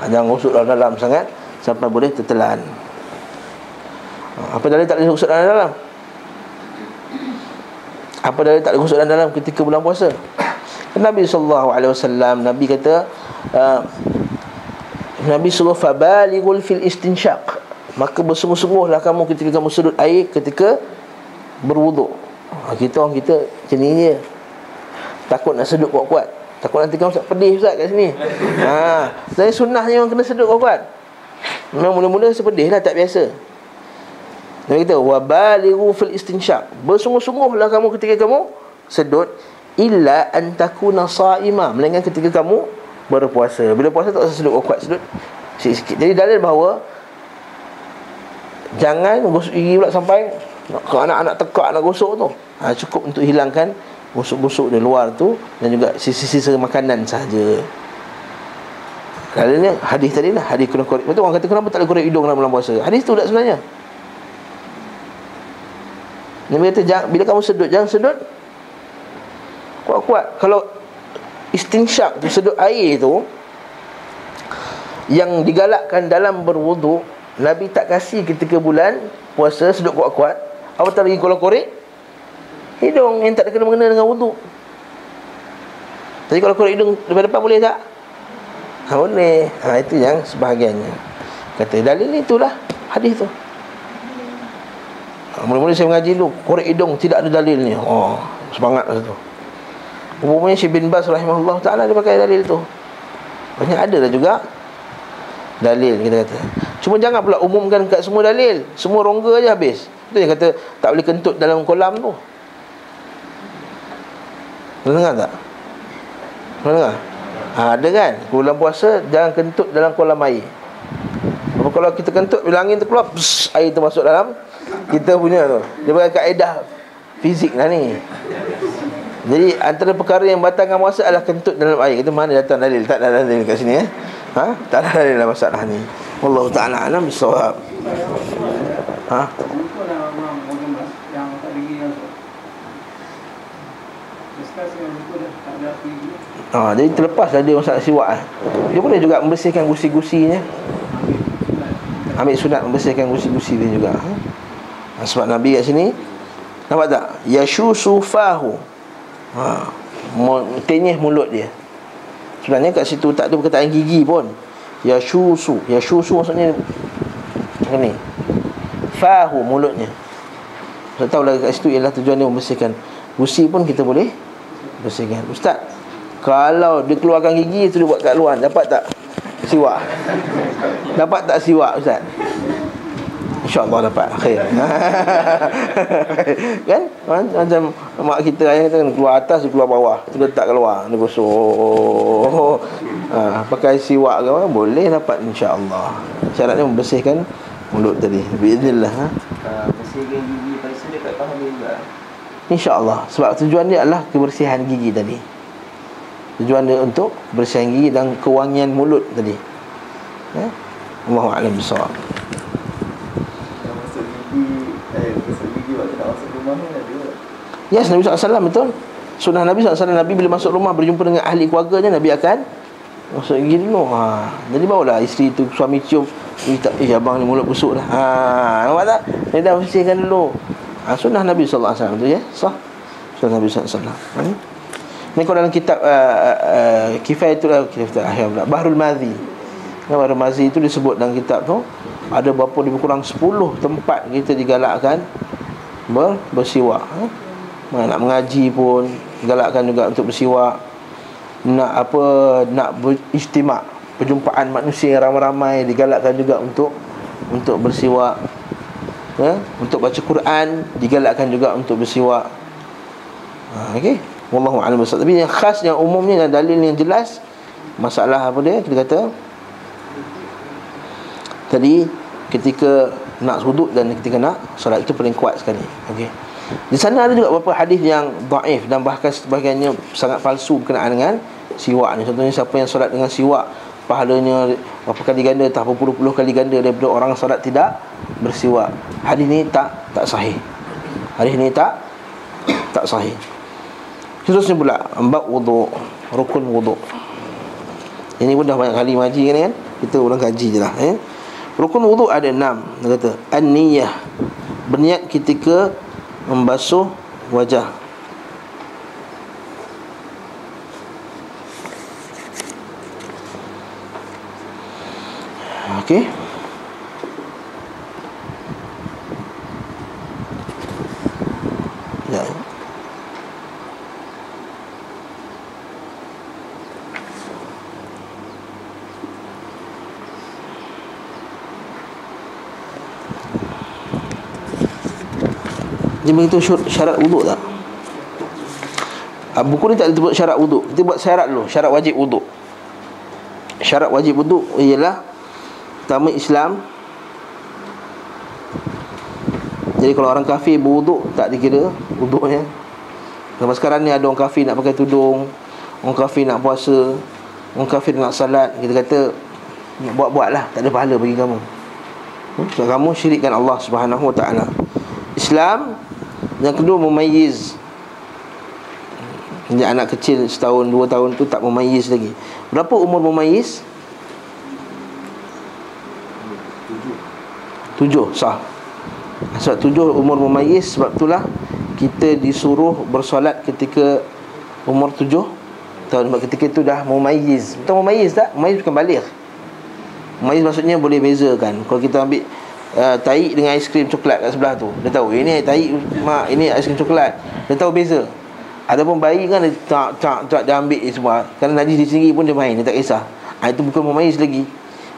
Jangan rusuk dalam-dalam sangat sampai boleh tertelan. Apa dalil tak boleh rusuk dalam-dalam? Apa dalil tak boleh rusuk dalam-dalam ketika bulan puasa? Nabi SAW, Nabi kata, Nabi suruh fabalighul fil istinsyaq, maka bersungguh-sungguhlah kamu ketika kamu sedut air ketika berwuduk. Orang kita macam ni je, takut nak sedut kuat-kuat, takut nanti kamu pedih Ustaz kat sini. Saya sunnahnya orang kena sedut kuat-kuat. Memang mula-mula sepedih lah, tak biasa. Nabi kata wabalighu fil istinsyaq, bersungguh-sungguhlah kamu ketika kamu sedut, illa an takuna saima, melainkan ketika kamu berpuasa. Bila puasa tak usah sedut kuat, sedut sikit-sikit. Jadi dalil bahawa Jangan gosok gigi pula sampai ke anak-anak tekak nak gosok tu. Cukup untuk hilangkan gosok-gosok di luar tu, dan juga sisa-sisa makanan saja. Kalau ni hadis tadi lah, hadis kena korek. Betul orang kata kenapa tak boleh korek hidung dalam bulan puasa? Hadis tu tak sebenarnya. Nabi kata bila kamu sedut, jangan sedut kuat-kuat. Kalau istinsyak tu, sedut air tu yang digalakkan dalam berwuduk, Nabi tak kasih ketika bulan puasa sedut kuat-kuat. Apatah lagi kalau korek hidung yang tak ada kena-mengena dengan wuduk. Jadi kalau korek hidung depan-depan boleh tak? Boleh. Itu yang sebahagiannya kata dalil itulah hadis tu. Mula-mula saya mengaji dulu, korek hidung tidak ada dalilnya. Semangat lah tu. Umumnya Syekh bin Baz rahimahullah ta'ala dia pakai dalil tu. Banyak ada dah juga dalil kita kata. Cuma jangan pula umumkan kat semua dalil. Semua rongga je habis. Itu yang kata tak boleh kentut dalam kolam tu. Pernah dengar tak? Pernah dengar? Ada kan? Bulan puasa jangan kentut dalam kolam air. Kalau kita kentut, bila angin tu keluar, air tu masuk dalam kita punya tu. Dia pakai kaedah fizik lah ni. Jadi antara perkara yang batalkan puasa adalah kentut dalam air. Itu mana datang dalil? Tak ada dalil kat sini tak ada dalil dalam masalah ni. Wallahu ta'ala alam bisawab. Jadi terlepas dia masalah siwak. Dia boleh juga membersihkan gusi-gusinya. Ambil sunat membersihkan gusi-gusi dia juga. Sebab Nabi kat sini, nampak tak? Yashusu fahu. Tenyih mulut dia. Sebenarnya kat situ tak ada perkataan gigi pun. Yashusu maksudnya ni, fahu mulutnya. Saya tahu lah kat situ ialah tujuan dia membersihkan gusi pun kita boleh bersihkan. Ustaz, kalau dia keluarkan gigi tu dia buat kat luar, dapat tak siwak? Dapat tak siwak Ustaz? InsyaAllah dapat. Khair. Kan? Macam mak kita ayah kata keluar atas, keluar bawah, tu letak kat luar, dia gosok. Pakai siwak ke apa, boleh dapat insyaAllah. Syaratnya membersihkan mulut tadi. Biiznillah. Bersihkan gigi paisa dekat paha juga. InsyaAllah. Sebab tujuan dia adalah kebersihan gigi tadi. Tujuan dia untuk bersihan gigi dan kewangian mulut tadi. Allahu a'lam bissawab. Masuk gigi waktu nak masuk rumah ni ada. Yes, Nabi SAW betul. Sunnah Nabi SAW, Nabi bila masuk rumah berjumpa dengan ahli keluarganya, Nabi akan masuk gigi dulu. Jadi barulah isteri tu, suami cium, abang ni mulut busuk dah. Nampak tak? Dia dah bersihkan dulu. Sunnah Nabi SAW tu ya. Sah. Sunnah Nabi SAW. Ni kalau dalam kitab Kifayatul Bahrul Mazi. Bahrul Mazi itu disebut dalam kitab tu ada berapa, lebih kurang 10 tempat kita digalakkan bersiwak. Nak mengaji pun galakkan juga untuk bersiwak. Nak beristimak, perjumpaan manusia yang ramai-ramai digalakkan juga untuk bersiwak. Untuk baca Quran digalakkan juga untuk bersiwak. Okey. Wallahu a'lam bissawab. Tapi yang khas, yang umumnya, dan dalil yang jelas, masalah apa dia? Kita kata tadi ketika nak wuduk dan ketika nak solat, itu paling kuat sekali. Okey. Di sana ada juga beberapa hadis yang dhaif dan bahkan sebahagiannya sangat palsu berkenaan dengan siwak ni. Contohnya siapa yang solat dengan siwak, pahalanya berapa kali ganda, tak berpuluh-puluh kali ganda daripada orang solat tidak bersiwak. Hadis ni tak sahih. Hadis ni tak sahih. Seterusnya pula bab wuduk, rukun wuduk. Ini pun dah banyak kali mengaji kan? Kita ulang kaji je lah. Rukun wuduk ada 6. Dia kata an-niyah, berniat ketika membasuh wajah. Okey. Ya. Dia begitu syarat wuduk tak? Buku ni tak ada buat syarat wuduk. Kita buat syarat dulu, syarat wajib wuduk. Syarat wajib wuduk ialah pertama Islam, Jadi kalau orang kafir berwuduk, tak dikira wuduknya. Zaman sekarang ni ada orang kafir nak pakai tudung, orang kafir nak puasa, orang kafir nak salat. Kita kata buat-buatlah, tak ada pahala bagi kamu. So, kamu syirikkan Allah Subhanahu Wa Taala. Islam yang kedua memayyiz. Jadi anak kecil setahun 2 tahun tu tak memayyiz lagi. Berapa umur memayyiz? 7, sah. Sebab 7 umur memayyiz. Sebab itulah kita disuruh bersolat ketika umur 7 tahun. Sebab ketika itu dah memayyiz. Betul memayyiz tak? Memayyiz bukan baligh. Memayyiz maksudnya boleh bezakan. Kalau kita ambil tahi dengan aiskrim coklat kat sebelah tu, dia tahu ini tahi mak, ini aiskrim coklat. Dia tahu beza. Adapun bayi kan dia tak dia ambil semua. Kalau najis di sini pun dia main, dia tak kisah. Itu bukan memayyiz lagi.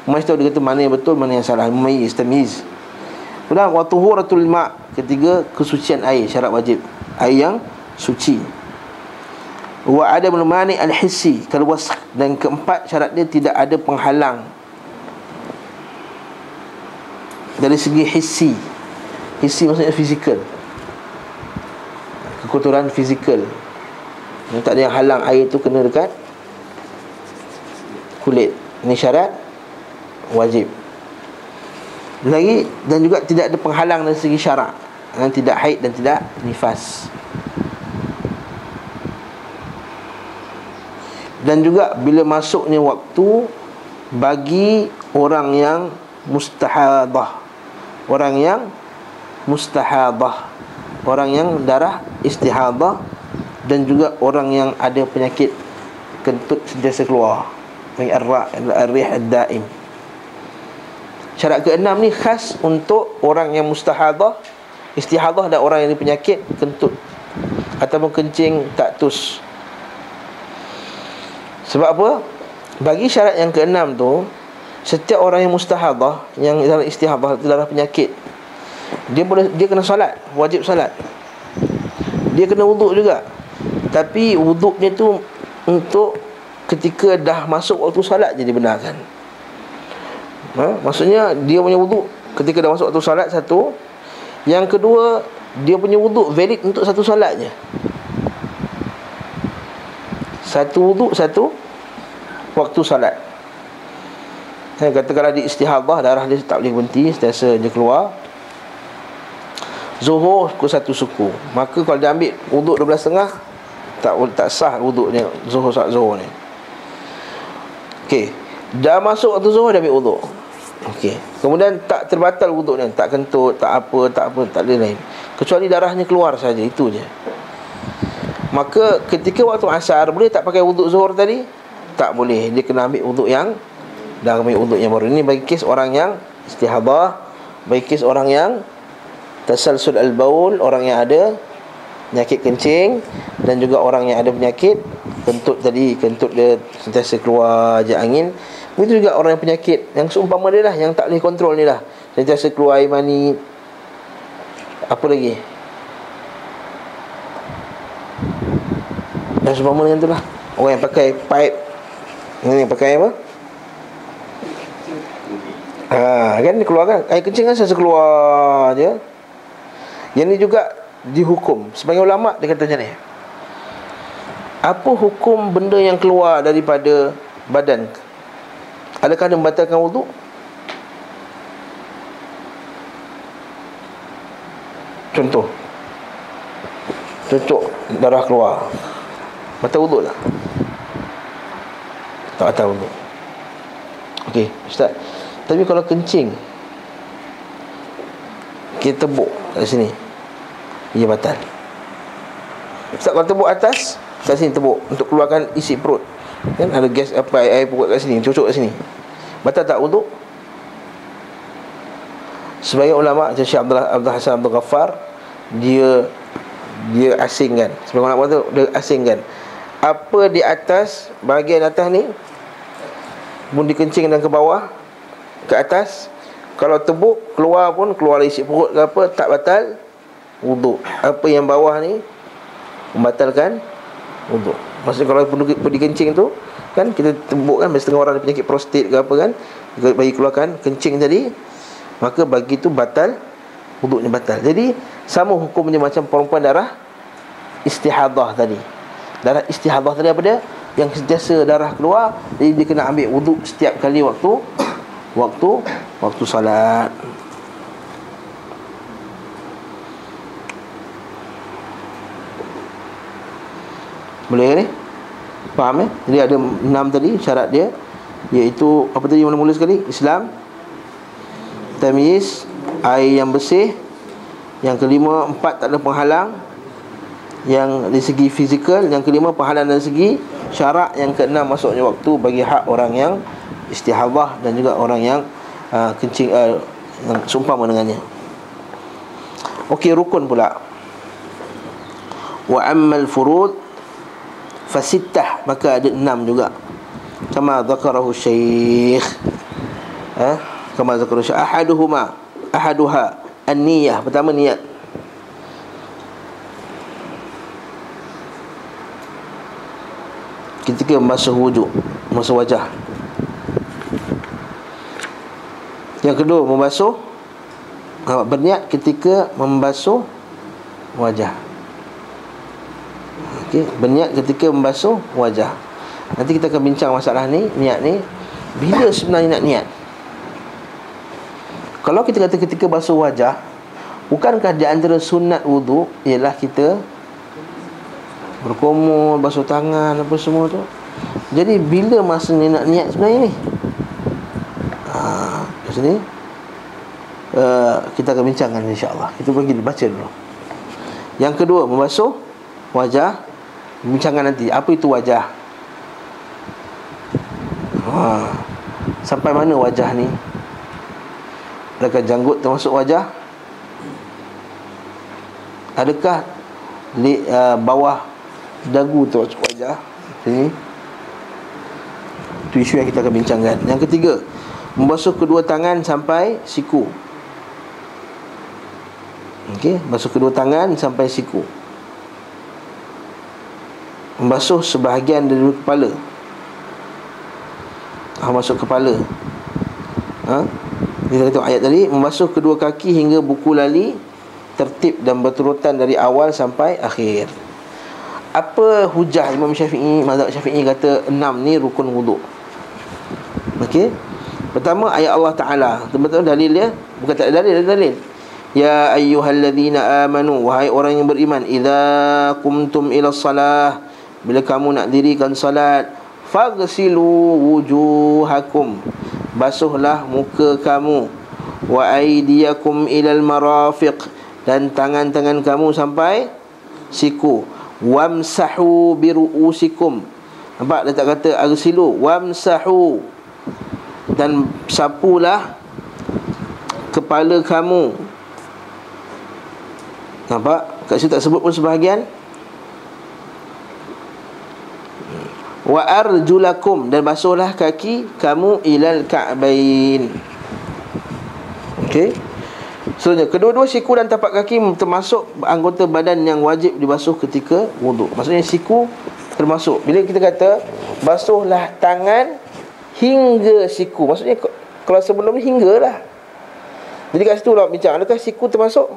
Memayyiz tu dia kata mana yang betul, mana yang salah. Memayyiz, tamyiz. Kemudian wa tuhuratul ma', ketiga kesucian air, syarat wajib. Air yang suci. Wa adamul mani' al-hissi kal wasq, dan keempat syarat dia tidak ada penghalang dari segi hissi. Hissi maksudnya fizikal, kekotoran fizikal. Tak ada yang halang air tu kena dekat kulit. Ini syarat wajib. Lagi, dan juga tidak ada penghalang dari segi syarak, tidak haid dan tidak nifas. Dan juga bila masuknya waktu bagi orang yang mustahadah, orang yang mustahadah, orang yang darah istihadah, dan juga orang yang ada penyakit kentut sentiasa keluar, ar-rih ad-daim. Syarat ke-6 ni khas untuk orang yang mustahadah, istihadah, dan orang yang ada penyakit kentut ataupun kencing tak tus. Sebab apa? Bagi syarat yang ke-6 tu, setiap orang yang mustahadah, yang dalam istihadah, darah penyakit, dia kena solat, wajib solat. Dia kena wuduk juga. Tapi wuduknya tu untuk ketika dah masuk waktu solat je dibenarkan. Maksudnya dia punya wuduk ketika dah masuk waktu solat, satu. Yang kedua, dia punya wuduk valid untuk satu solat je. Satu wuduk, satu waktu solat. Katakanlah di istihadah, darah dia tak boleh berhenti, sentiasa dia keluar. Zuhur pukul 1 suku, maka kalau dia ambil wuduk 12.30, tak sah wuduknya, zuhur saat zuhur ni. Okey, dah masuk waktu zuhur, dia ambil wuduk. Okey, kemudian tak terbatal wuduknya, tak kentut, tak apa, tak ada lain, kecuali darahnya keluar saja, itu je. Maka ketika waktu asar, boleh tak pakai wuduk zuhur tadi? Tak boleh, dia kena ambil wuduk yang dah ambil wuduk yang baru. Ini bagi kes orang yang istihadah, bagi kes orang yang tasalsul al-baul, orang yang ada penyakit kencing, dan juga orang yang ada penyakit kentut tadi, kentut dia sentiasa keluar je angin. Begitu juga orang yang penyakit yang seumpama dia lah, yang tak boleh kontrol ni lah, sentiasa keluar air mani. Apa lagi? Dan seumpama dengan tu lah, orang yang pakai pipe, yang pakai apa? Kan dia keluar kan, air kencing kan sentiasa keluar je. Yang ni juga dihukum. Sebagai ulama' dia kata macam ni, apa hukum benda yang keluar daripada badan? Adakah dia membatalkan wuduk? Contoh, cucuk darah keluar, batal wuduk tak? Tak batal wuduk. Okey, Ustaz, tapi kalau kencing kita tebuk kat sini, ia batal. Ustaz, kalau tebuk atas, kat sini tebuk untuk keluarkan isi perut, kan ada gas apa, air perut kat sini, cucuk kat sini, batal tak wuduk? Sebagai ulama macam Syekh Abdul Hasan Abdul Ghaffar, dia asingkan. Sebagai ulama tu dia asingkan apa di atas, bahagian atas ni pun dikencing dan ke bawah, ke atas, kalau tebuk keluar pun keluar isi perut ke apa, tak batal wuduk. Apa yang bawah ni membatalkan wuduk. Maksudnya kalau pergi kencing tu kan, kita tebuk kan, setengah orang ada penyakit prostat ke apa kan, bagi keluarkan kencing tadi, maka bagi tu batal wuduknya batal. Jadi sama hukumnya macam perempuan darah istihadah tadi. Darah istihadah tadi apa dia? Yang sentiasa darah keluar, jadi dia kena ambil wuduk setiap kali waktu salat. Boleh ni? Faham Jadi ada 6 tadi syarat dia, iaitu apa tadi mula-mula sekali? Islam, tamyiz, air yang bersih. Yang kelima, 4 tak ada penghalang yang dari segi fizikal. Yang kelima, penghalang dari segi syarak. Yang keenam, masuknya waktu bagi hak orang yang istihadah dan juga orang yang kencing, yang seumpama dengannya. Okey, rukun pula. Wa ammal furud fasittah, maka ada 6 juga. Kama zakarahu syekh, kama zakarahu syekh. Ahaduha an-niyah. Pertama, niat. Ketika membasuh wujud, membasuh wajah. Yang kedua, berniat ketika membasuh wajah. Okey, berniat ketika membasuh wajah. Nanti kita akan bincang masalah ni, niat ni. Bila sebenarnya nak niat? Kalau kita kata ketika basuh wajah, bukankah di antara sunat wudu ialah kita berkumur, basuh tangan, apa semua tu? Jadi bila masa ni nak niat sebenarnya ni? Kat sini kita akan bincangkan insya-Allah. Kita pergi baca dulu. Yang kedua, membasuh wajah. Bincangkan nanti apa itu wajah. Sampai mana wajah ni? Adakah janggut termasuk wajah? Adakah bawah dagu termasuk wajah? Ini itu isu yang kita akan bincangkan. Yang ketiga, membasuh kedua tangan sampai siku. Okey, basuh kedua tangan sampai siku. Membasuh sebahagian dari kepala. Masuk kepala. Kita tengok ayat tadi. Membasuh kedua kaki hingga buku lali, tertib dan berturutan dari awal sampai akhir. Apa hujah Imam Syafi'i, mazhab Syafi'i kata 6 ni rukun wuduk? Okey. Pertama, ayat Allah Ta'ala. Betul dalil dia? Bukan tak ada dalil, ada dalil. Ya ayyuhalladzina amanu, wahai orang yang beriman, idza qumtum ila salah, bila kamu nak dirikan salat, faghsilu wujuhakum, basuhlah muka kamu, wa aydiyakum ilal marafiq, dan tangan-tangan kamu sampai siku, wamsahu biru'usikum. Nampak dia tak kata aghsilu, wamsahu, dan sapulah kepala kamu. Nampak? Kat situ tak sebut pun sebahagian. Wa arjulakum, dan basuhlah kaki kamu ilal ka'bain. Okey. Seterusnya, kedua-dua siku dan tapak kaki termasuk anggota badan yang wajib dibasuh ketika wuduk. Maksudnya siku termasuk. Bila kita kata basuhlah tangan hingga siku, maksudnya kalau sebelum ni hinggalah. Jadi kat situ lah bincang, adakah siku termasuk?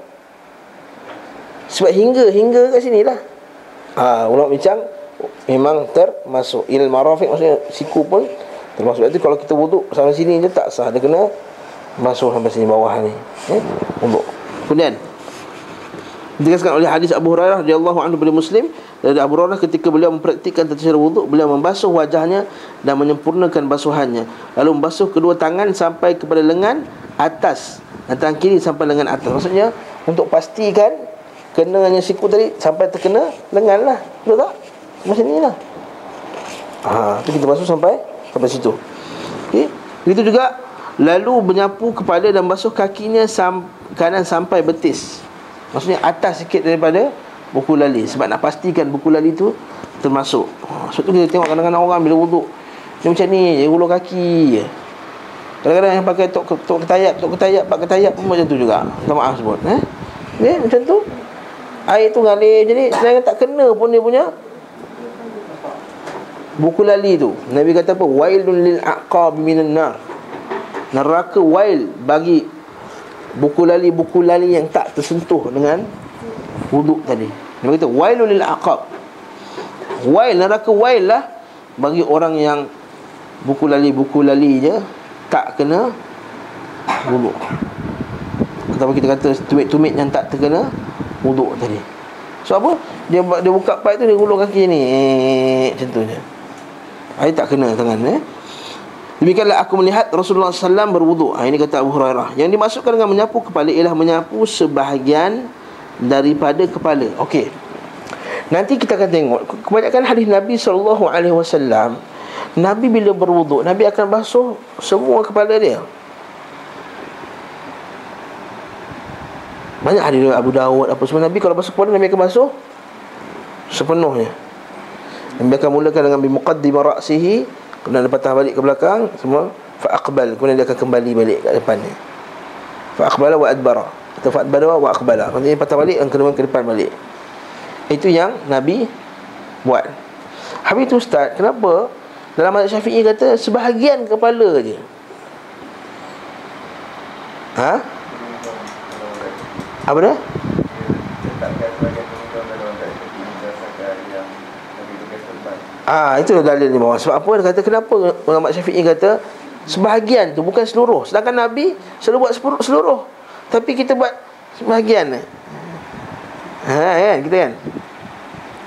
Sebab hingga kat sini lah. Ulama bincang memang termasuk ilal marafiq, maksudnya siku pun termasuk. Itu kalau kita wuduk sampai sini je tak sah, dia kena masuk sampai sini bawah ni, wuduk. Kemudian ditegaskan oleh hadis Abu Hurairah radhiyallahu anhu dari Muslim, dari Abu Hurairah ketika beliau mempraktikkan tata cara wuduk, beliau membasuh wajahnya dan menyempurnakan basuhannya, lalu membasuh kedua tangan sampai kepada lengan atas dan tangan kiri sampai lengan atas. Maksudnya untuk pastikan kenanya siku tadi sampai terkena lengan lah, betul tak? Macam ni lah. Itu kita basuh sampai situ. Okey. Begitu juga lalu menyapu kepala dan basuh kakinya kanan sampai betis. Maksudnya atas sikit daripada buku lali, sebab nak pastikan buku lali tu termasuk. Sebab tu kita tengok kadang-kadang orang bila wuduk dia macam ni, dia hulur kaki je. Kadang-kadang yang pakai tok ketayap, pak ketayap pun macam tu juga. Minta maaf sebut. Dia macam tu. Air tu ngalir, jadi saya tak kena pun dia punya buku lali tu. Nabi kata apa? Wailun lil aqab minan nar. Neraka wail bagi buku lali yang tak tersentuh dengan wuduk tadi. Dia kata wailul lil aqab. Wail, neraka wail lah bagi orang yang buku lali je tak kena wuduk. Atau kita kata tumit-tumit yang tak terkena wuduk tadi. So apa? Dia buka pipe tu, dia ulur kaki ni, macam tu je. Air tak kena tangan. Demikianlah aku melihat Rasulullah SAW berwuduk. Ini kata Abu Hurairah. Yang dimaksudkan dengan menyapu kepala ialah menyapu sebahagian daripada kepala. Okey, nanti kita akan tengok kebanyakan hadis Nabi SAW. Nabi bila berwuduk, Nabi akan basuh semua kepala dia. Banyak hadis Abu Dawud apa semua, Nabi kalau basuh kepala, Nabi akan basuh sepenuhnya. Nabi akan mulakan dengan bimuqaddimah ra'sihi, kemudian dia patah balik ke belakang semua, fa aqbal, kemudian dia akan kembali balik ke depan ni. Fa aqbala wa adbara, atau fa adbara wa aqbala, kemudian dia patah balik dan kemudian ke depan balik. Itu yang Nabi buat. Habis tu ustaz, kenapa dalam mazhab Syafi'i kata sebahagian kepala je? Apa dia? Itu dalil di bawah. Sebab apa dia kata, kenapa ulama Syafi'i kata sebahagian tu, bukan seluruh. Sedangkan Nabi selalu buat seluruh, tapi kita buat sebahagian. Kan kita kan,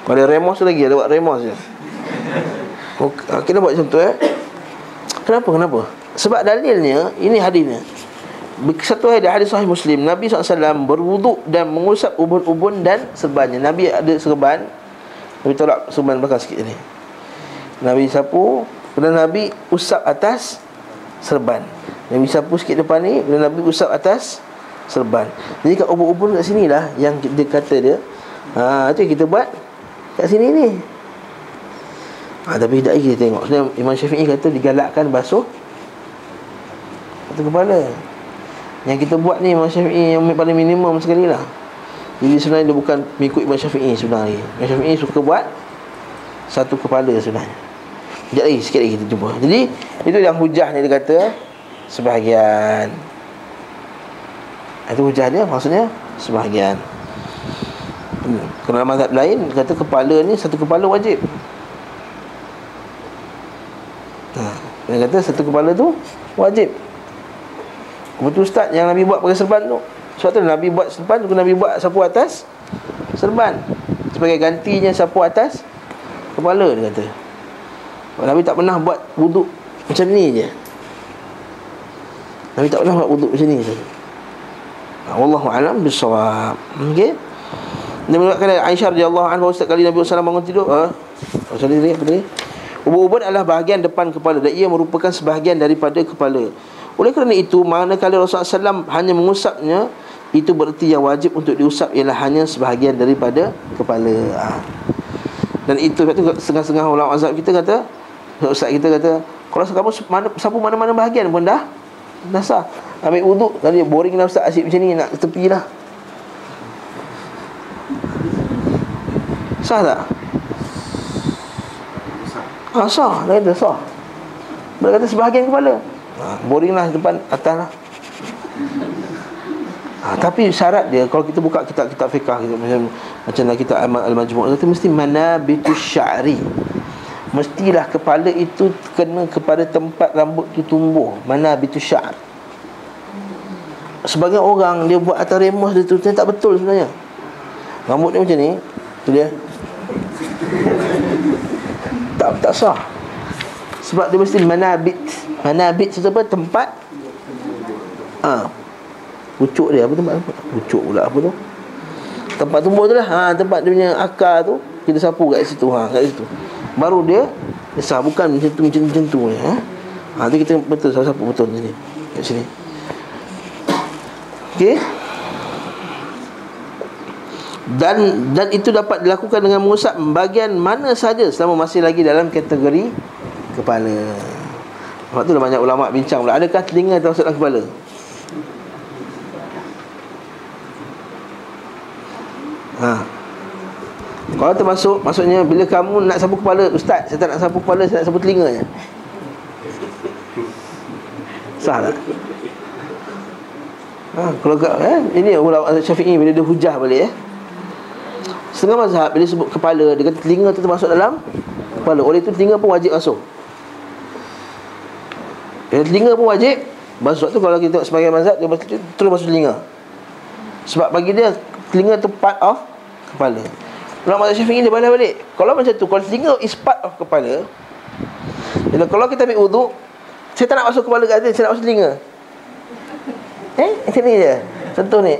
kalau ada remos tu lagi, ada buat remos je. Kita buat macam tu. Kenapa? Sebab dalilnya, ini hadisnya. Satu hadis sahih Muslim, Nabi SAW berwuduk dan mengusap ubun-ubun dan serbannya. Nabi ada serban, Nabi tolak serban belakang sikit ni, Nabi sapu, kemudian Nabi usap atas serban. Nabi sapu sikit depan ni, kemudian Nabi usap atas serban. Jadi kat ubun-ubun kat sini lah yang dia kata dia, itu kita buat kat sini ni. Tapi tidak lagi kita tengok. Sebenarnya Imam Syafi'i kata digalakkan basuh satu kepala. Yang kita buat ni Imam Syafi'i yang paling minimum sekali lah. Jadi sebenarnya dia bukan mengikut Imam Syafi'i sebenarnya. Imam Syafi'i suka buat satu kepala sebenarnya. Sekejap lagi, sikit lagi kita jumpa. Jadi itu yang hujahnya, dia kata sebahagian. Itu hujah dia, maksudnya sebahagian. Kerana mazhab lain kata kepala ni, satu kepala wajib. Dia kata satu kepala tu wajib. Betul ustaz, yang Nabi buat pakai serban tu. Sebab tu Nabi buat serban tu, Nabi buat sapu atas serban sebagai gantinya sapu atas kepala, dia kata. Nabi tak pernah buat wuduk macam ni je. Nabi tak pernah buat wuduk macam ni je. Wallahu a'lam bissawab. Okey. Dia mengatakan Aisyah radhiyallahu anha, setiap kali Nabi SAW bangun tidur, apa tadi? Ubun-ubun adalah bahagian depan kepala dan ia merupakan sebahagian daripada kepala. Oleh kerana itu, manakala Rasulullah SAW hanya mengusapnya, itu bererti yang wajib untuk diusap ialah hanya sebahagian daripada kepala. Dan itu setengah-setengah ulama mazhab kita kata, ustaz kita kata, kalau kamu sapu mana-mana bahagian pun dah sah. Ambil wuduk, kalau boring lah ustaz, asyik macam ni, nak tepi lah. Sah tak? Sah. Dia kata sah. Dia kata sebahagian kepala. Boring lah depan, atas lah. Tapi syarat dia, kalau kita buka kitab-kitab fiqah macam kita Al-Majmu', kata mesti manabitus sya'ri, mestilah kepala itu kena kepada tempat rambut tu tumbuh. Manabitus sya'r. Sebagian orang dia buat atas remus dia tu, tak betul sebenarnya. Rambut dia macam ni, tu dia tak sah. Sebab dia mesti manabit itu apa? Tempat pucuk dia, apa tempat? Pucuk pula apa tu? Tempat tumbuh tu lah. Tempat dia punya akar tu kita sapu kat situ, kat situ. Baru dia sah, bukan macam tu ni. Tu kita betul sapu betul ni kat sini. Okey. Dan itu dapat dilakukan dengan mengusap bahagian mana saja selama masih lagi dalam kategori kepala. Sebab tu banyak ulama bincang pula, adakah telinga termasuk dalam kepala? Kalau termasuk, maksudnya bila kamu nak sapu kepala, ustaz, saya tak nak sapu kepala, saya nak sapu telinga je. Sah tak? Kalau ini ulama Syafi'i bila dia hujah balik setengah mazhab bila sebut kepala, dia kata telinga tu termasuk dalam kepala. Oleh itu telinga pun wajib basuh. Telinga pun wajib basuh. Sebab tu kalau kita tengok sebagai mazhab, dia terus basuh telinga. Sebab bagi dia telinga tu part of kepala. Ulama Syafi'i dia balik. Kalau macam tu, kalau telinga is part of kepala, kalau kita ambil wuduk, saya tak nak basuh kepala kat atas, saya nak basuh telinga. Macam ni je. Contoh ni.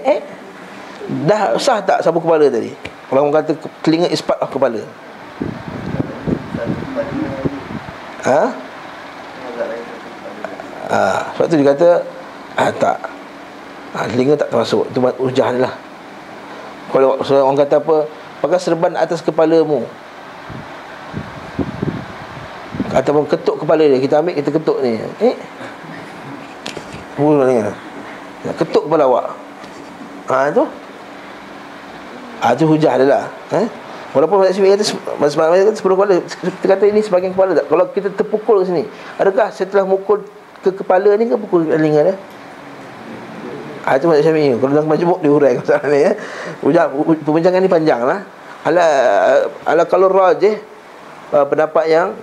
Dah sah tak sapu kepala tadi? Kalau orang kata telinga is part of kepala. Sebab tu dia kata tak. Telinga tak termasuk. Itu hujah ni lah. Kalau orang kata apa, pakai serban atas kepalamu, ataupun ketuk kepala dia, kita ambil, kita ketuk ni. Ketuk kepala awak. Itu hujah dia lah. Walaupun Syafi'i kata sebelum kepala, kita kata ini sebagian kepala tak. Kalau kita terpukul ke sini, adakah setelah mukul ke kepala ni ke pukul ke telinga dia? Itu mazhab Syafi'i. Kalau dalam majmuk dia huraikan masalah ni. Perbincangan ni panjang lah. Kalau rajih, pendapat yang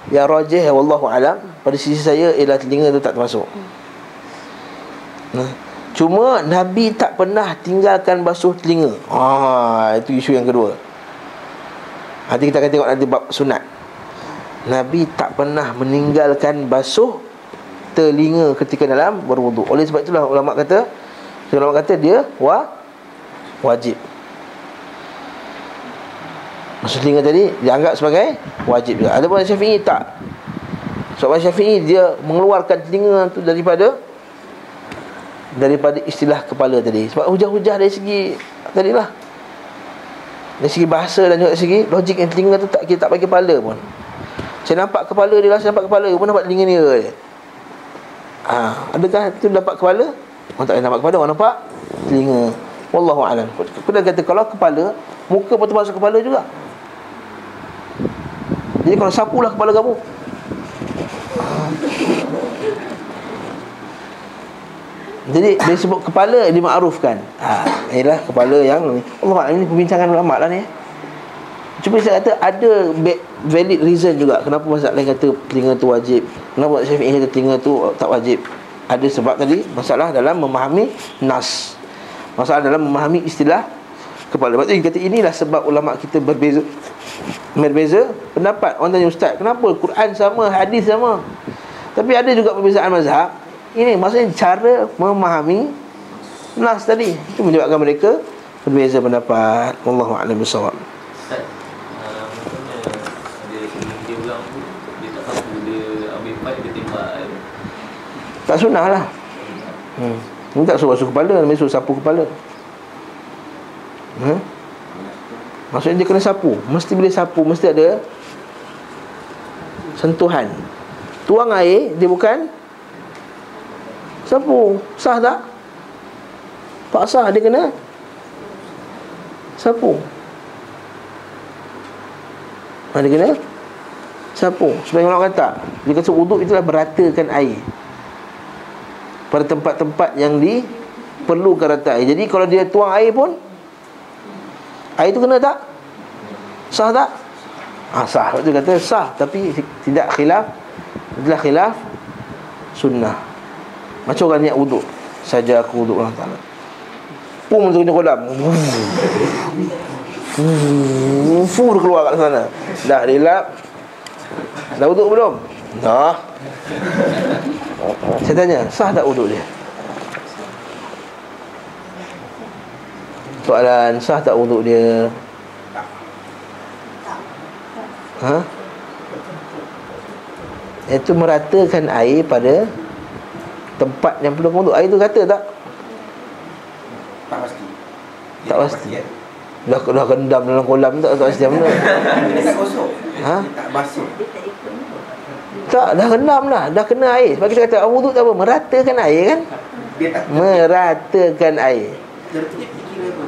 rajih, wallahu alam, pada sisi saya ialah telinga tu tak termasuk. Cuma Nabi tak pernah tinggalkan basuh telinga. Itu isu yang kedua. Nanti kita akan tengok nanti bab sunat. Nabi tak pernah meninggalkan basuh telinga ketika dalam berwuduk. Oleh sebab itulah ulama kata dia wajib. Basuh telinga tadi dianggap sebagai wajib juga. Ada pun Syafi'i tak. Sebab Syafi'i dia mengeluarkan telinga tu daripada istilah kepala tadi. Sebab hujah-hujah dari segi tadilah, dari segi bahasa dan juga dari segi logik, yang telinga tu kita tak bagi kepala pun. Saya nampak kepala dia lah, saya nampak kepala, pun nampak telinga dia. Adakah itu nampak kepala? Orang tak nampak kepala, orang nampak telinga. Wallahu a'lam. Kita kata kalau kepala, muka pun termasuk kepala juga. Jadi kalau sapulah kepala kamu. Jadi dia sebut kepala dimakrufkan. Ialah kepala yang ni. Allah, ini perbincangan ulama lah ni. Cuma saya kata ada valid reason juga kenapa mazhab lain kata telinga tu wajib, kenapa Syafi'i kata telinga tu tak wajib. Ada sebab tadi, masalah dalam memahami nas, masalah dalam memahami istilah kepala. Sebab tu dia kata inilah sebab ulama kita berbeza pendapat. Orang tanya, ustaz, kenapa Quran sama, hadis sama, tapi ada juga perbezaan mazhab? Ini maksudnya cara memahami nas tadi. Itu menyebabkan mereka berbeza pendapat. Wallahu a'lam bissawab. Ustaz, dia ulang tu, dia tak sapu, dia ambil pipe, dia tembak. Tak sunnah lah. Ini tak suruh basuh kepala, dia suruh sapu kepala. Maksudnya dia kena sapu. Mesti bila sapu, mesti ada sentuhan. Tuang air, dia bukan sapu. Sah tak? Tak sah, dia kena sapu. Dia kena sapu. Sebagai orang kata, dia kata wuduk itulah meratakan air pada tempat-tempat yang diperlukan rata air. Jadi kalau dia tuang air pun, air tu kena tak? Sah tak? Sah. Dia kata sah, tapi tidak khilaf. Itulah khilaf sunnah. Macam orang niat wuduk, saja aku wuduk Allah Ta'ala, pum tu kena kolam, fur keluar kat sana. Dah dilap. Dah wuduk belum? Dah. Saya tanya, sah tak wuduk dia? Soalan, sah tak wuduk dia? Itu meratakan air pada tempat yang perlu wuduk. Air tu kata tak? Tak pasti. Tak pasti. Dah rendam dalam kolam tak pasti mana. Dia tak kosong. Ha? Dia tak basuh. Tak, dah rendam lah, dah kena air. Sebab kita kata wuduk tak apa, meratakan air kan? Dia tak Meratakan air. tertib kira pun.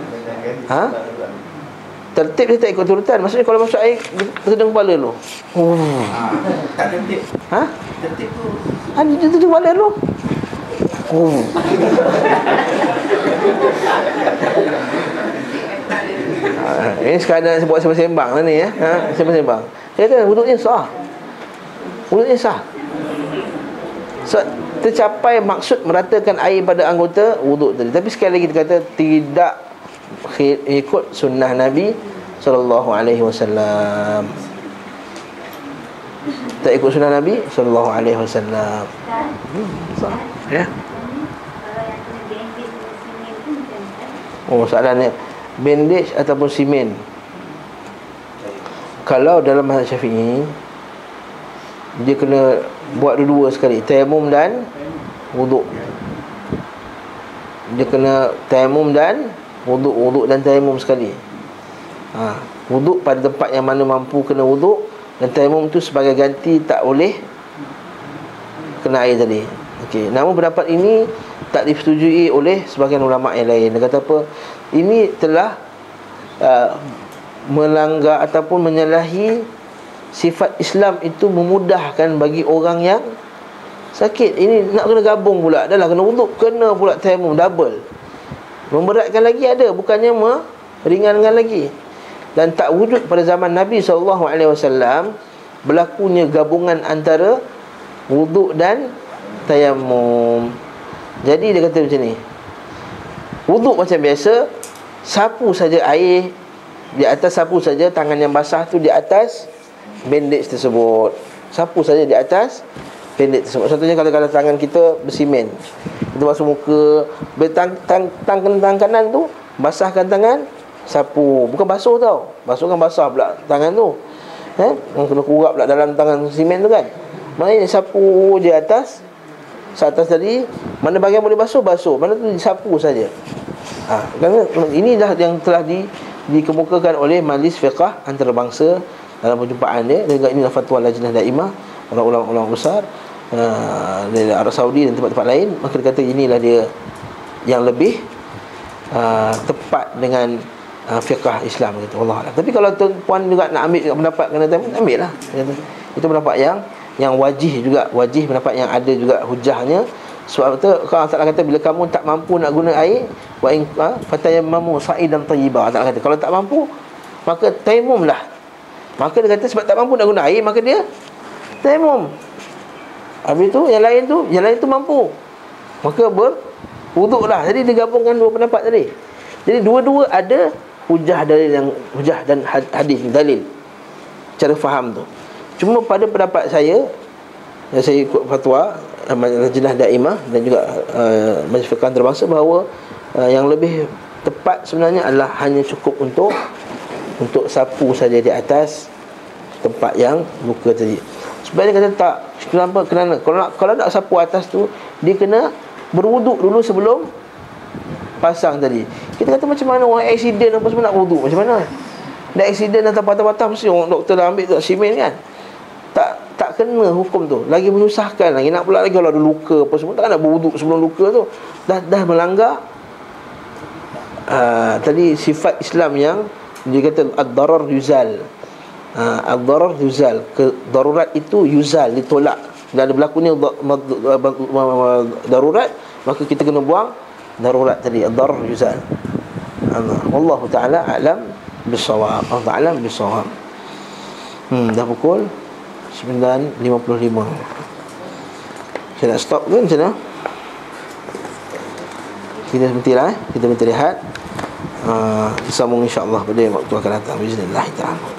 Tertib dia tak ikut turutan. Maksudnya kalau masuk air, tersedang kepala lu. Tak tertib. Ha? Tertib tu Dia tersedang kepala lu. Ini sekadar buat sembang-sembang lah ni ya. Sembang-sembang. Saya kata wuduknya sah. Wuduknya sah. So, tercapai maksud meratakan air pada anggota wuduk tadi. Tapi sekali lagi kita kata tidak ikut sunnah Nabi SAW. Tak ikut sunnah Nabi SAW. Ya. Oh, soalannya bandage ataupun simen. Kalau dalam mazhab Syafi'i, dia kena buat dua-dua sekali, tayamum dan wuduk. Dia kena tayamum dan wuduk, wuduk dan tayamum sekali. Wuduk pada tempat yang mana mampu kena wuduk, dan tayamum tu sebagai ganti tak boleh kena air tadi. Okey, namun pendapat ini tak disetujui oleh sebahagian ulama yang lain. Dia kata apa? Ini telah melanggar ataupun menyalahi sifat Islam itu memudahkan bagi orang yang sakit. Ini nak kena gabung pula. Dah lah kena wuduk, kena pula tayamum, double. Memberatkan lagi ada, bukannya meringankan lagi. Dan tak wujud pada zaman Nabi SAW berlakunya gabungan antara wuduk dan tayamum. Jadi dia kata macam ni, wuduk macam biasa, sapu saja air di atas, sapu saja tangan yang basah tu di atas bandage tersebut. Sapu saja di atas bandage tersebut. Contohnya kalau tangan kita bersimen, kita basuh muka, tangan kanan tu basahkan tangan, sapu. Bukan basuh tau, basuh kan basah pula tangan tu. Kena kurap pula dalam tangan simen tu kan. Maknanya sapu di atas, atas tadi, mana bahagian boleh basuh, basuh, mana tu disapu saja. Kerana ini dah yang telah dikemukakan oleh Majlis Fiqh Antarabangsa dalam perjumpaan dia. Dan juga inilah fatwa Lajnah Daimah, orang ulama besar dari Arab Saudi dan tempat-tempat lain. Maka dia kata inilah dia yang lebih tepat dengan fiqh Islam gitu. Wallahualam. Tapi kalau tuan juga nak ambil juga pendapat kena ambil lah. Itu pendapat yang wajih juga, wajih pendapat yang ada juga hujahnya. Sebab itu Allah Ta'ala kata bila kamu tak mampu nak guna air, wa in fatayammamu sa'idan tayyiba. Allah Ta'ala kata kalau tak mampu maka tayammumlah. Maka dia kata sebab tak mampu nak guna air, maka dia tayammum. Habis tu yang lain tu mampu, maka berwuduklah. Jadi digabungkan dua pendapat tadi. Jadi dua-dua ada hujah dan hadis dalil cara faham tu. Cuma pada pendapat saya ikut fatwa Lajnah Daimah dan juga Majlis Fiqh Antarabangsa bahawa yang lebih tepat sebenarnya adalah hanya cukup untuk sapu saja di atas tempat yang luka tadi. Sebenarnya kata tak, kenapa? Kerana kalau nak sapu atas tu, dia kena berwuduk dulu sebelum pasang tadi. Kita kata macam mana orang accident apa semua nak wuduk, macam mana? Dah accident atau patah-patah mesti orang doktor dah ambil tu simen kan. Tak kena hukum tu. Lagi menyusahkan lagi. Nak pula lagi kalau ada luka apa semua, tak nak berwuduk sebelum luka tu. Dah melanggar tadi sifat Islam yang dia kata ad-darar yuzal. Ad-darar yuzal, darurat itu yuzal, ditolak. Dan ada berlakunya darurat, maka kita kena buang darurat tadi, ad-darar yuzal. Wallahu ta'ala a'lam bis-shawab. Allah ta'ala bis-shawab. Dah pukul 9.55. Saya nak stop ke macam mana? Kita berhentilah. Kita berhenti rehat. Disambung insya-Allah pada waktu akan datang. Bismillahirrahmanirrahim.